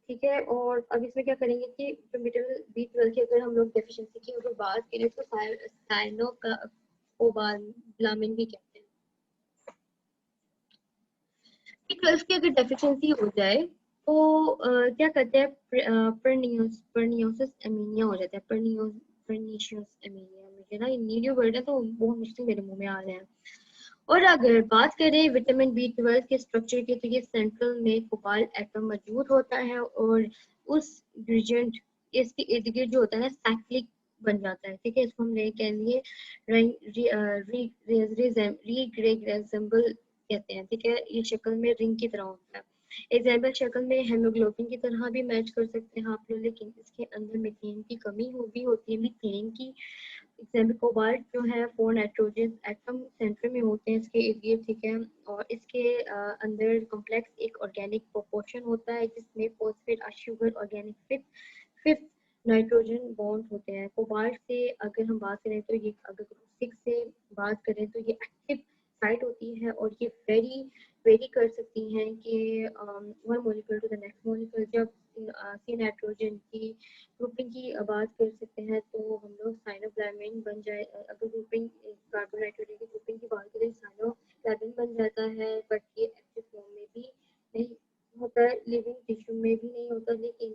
ठीक है। और अब इसमें क्या करेंगे कि जो विटामिन बी 12 की अगर हम लोग डेफिशिएंसी की अगर बात करें तो साइनो का कोबालामिन भी कहते हैं। बी 12 की अगर डेफिशिएंसी हो जाए तो क्या करते हैं, परनियोसिस एमीनिया हो जाता है, परनीशियस एमीनिया। मुझे ना ये नीडियो वर्ड है तो बहुत मुश्किल मेरे मुंह में आ रहे हैं। और अगर बात करें विटामिन बी 12 के स्ट्रक्चर की तो ये सेंट्रल में कोबाल्ट एटम मौजूद होता है और उस ग्रेडिएंट इसके इर्द गिर्द जो होता है ना साइक्लिक बन जाता है, ठीक है। इसको हम ले कहेंगे रीग्रेसेंबल कहते हैं, ठीक है। ये शक्ल में रिंग की तरह होता है, एग्जाम्पल शक्ल में हेमोग्लोबिन की तरह भी मैच कर सकते हैं आप लोग, लेकिन इसके अंदर मीथेन की कमी भी होती है। मीथेन की एग्जाम्पल कोबाल्ट जो है 4 नाइट्रोजन एटम सेंटर में होते हैं इसके इर्द गिर्द, ठीक है। और इसके अंदर कॉम्प्लेक्स एक ऑर्गेनिक प्रोपोर्शन होता है जिसमें फॉस्फेट और sugar organic fifth nitrogen bond होते हैं। कोबाल्ट से अगर हम बात करें तो ये अगर सिक्स से बात करें तो ये एक्टिव साइट होती है और ये वेरी कर सकती हैं कि one molecule to the next molecule. जब सी नाइट्रोजन की ग्रुपिंग की बात कर सकते हैं तो हम लोग साइनोप्लामिन बन जाए, अगर ग्रुपिंग कार्बन नाइट्रोजन की ग्रुपिंग की बात करें साइनोप्लामिन बन जाता है, बट ये एक्टिव फॉर्म में भी नहीं होता है, लिविंग टिश्यू में भी नहीं होता, लेकिन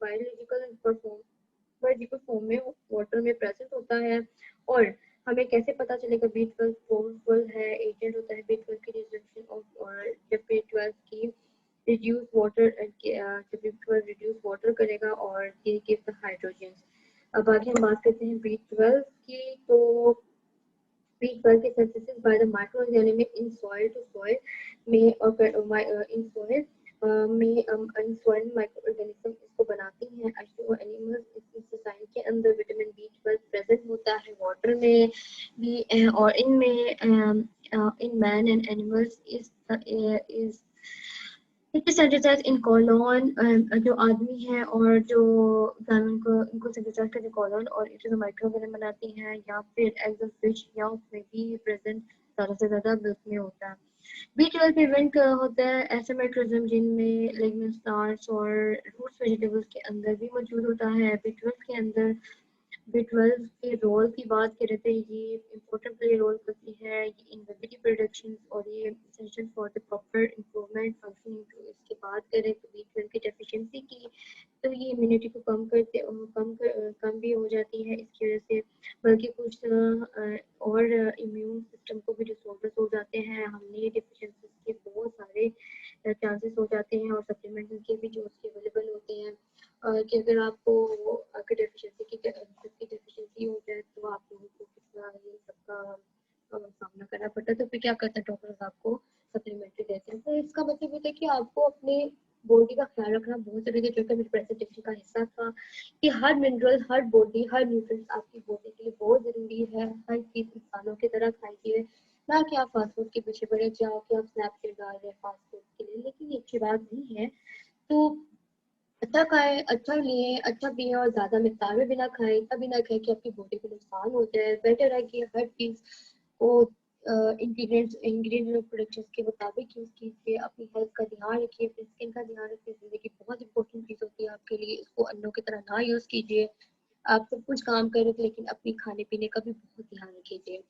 बायोलॉजिकल फॉर्म में वाटर में प्रेजेंट होता है। और हमें कैसे पता चलेगा बी 12 पोर्टेबल है, एजेंट होता है बी 12 की रिजर्वेशन ऑफ, और जब बी 12 की रिड्यूस वाटर जब बी 12 रिड्यूस वाटर करेगा और गिव द हाइड्रोजन। अब आगे हम बात करते हैं बी 12 की, तो बी 12 के synthesis by the microorganism in soil to soil में और इन सॉइल में इन सॉइल माइक्रोऑर्गेनिज्म इसको बनाती हैं। एनिमल्स इस साइन के अंदर विटामिन बी 12 प्रेजेंट होता है वाटर में भी और इनमें in man and animals is it is synthesised in colon, जो आदमी है और जो जानवर को इनको सिंथेसाइज करके कोलोन और इट इज माइक्रोऑर्गेनिज्म बनाती हैं, या फिर एग्स ऑफ फिश या उसमें भी प्रेजेंट ज़्यादा से ज़्यादा मिल्क में होता है। बी 12 प्रिवेंट होता है ऐसे मेट्रोजम जिनमें लेगमेंट स्टार्च और रूट्स वेजिटेबल्स के अंदर भी मौजूद होता है। बी 12 के अंदर बी 12 के रोल की बात करें तो ये इम्पोर्टेंट प्ले रोल करती है ये इन वेजिटी प्रोडक्शन और ये essential for the proper improvement functioning. तो इसकी बात करें तो बी 12 की डेफिशिएंसी की तो ये इम्यूनिटी को कम भी हो जाती है इसकी वजह से, बल्कि कुछ और इम्यून सिस्टम को भी डिसऑर्डर्स हो जाते हैं। हमने डेफिशिएंसीज के बहुत सारे चांसेस हो जाते हैं और सप्लीमेंट्स के भी जो उसके अवेलेबल होते कि अगर आपको अगर डेफिशिएंसी हो जाए तो आप लोगों को कितना ये सबका सामना करना पड़ता है। तो फिर क्या करते हैं डॉक्टर्स आपको सप्लीमेंट्री देते हैं। तो इसका मतलब होता है कि आपको अपने बॉडी का ख्याल रखना बहुत जरूरी है, जो कि मेरी प्रेजेंटेशन का हिस्सा था कि हर मिनरल, हर बॉडी, हर न्यूट्रिएंट्स आपकी बॉडी के लिए बहुत जरूरी है। हर चीज इंसानों की तरह खाई चाहिए, ना कि आप फास्ट फूड के पीछे पड़े जाओ कि आप स्नैपचैट डाल रहे हैं फास्ट फूड के लिए, लेकिन ये अच्छी बात नहीं है। तो अच्छा खाएं, अच्छा लिए, अच्छा पिए और ज्यादा मिकदार में भी ना खाएं, तभी ना खाएं कि आपकी बॉडी को नुकसान हो जाए। बेटर है कि हर चीज को इंग्रेडिएंट प्रोडक्शन के मुताबिक यूज कीजिए। अपनी हेल्थ का ध्यान रखिए, अपनी स्किन का ध्यान रखिए। जिंदगी बहुत इंपॉर्टेंट चीज होती है आपके लिए, इसको अन्नों की तरह ना यूज कीजिए। आप सब कुछ काम करें लेकिन अपनी खाने पीने का भी बहुत ध्यान रखिए।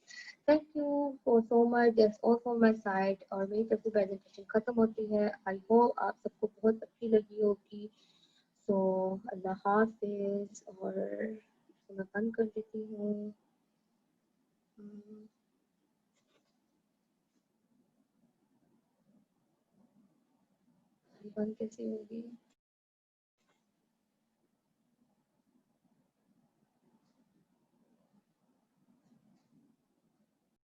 Thank you for so much, that's all from my side. और मेरी तरफ से प्रेजेंटेशन खत्म होती है। आई होप आप सबको बहुत अच्छी लगी होगी। तो अल्लाह हाफिज। और मैं बंद कर देती हूँ। हम्म, बंद कैसे होगी?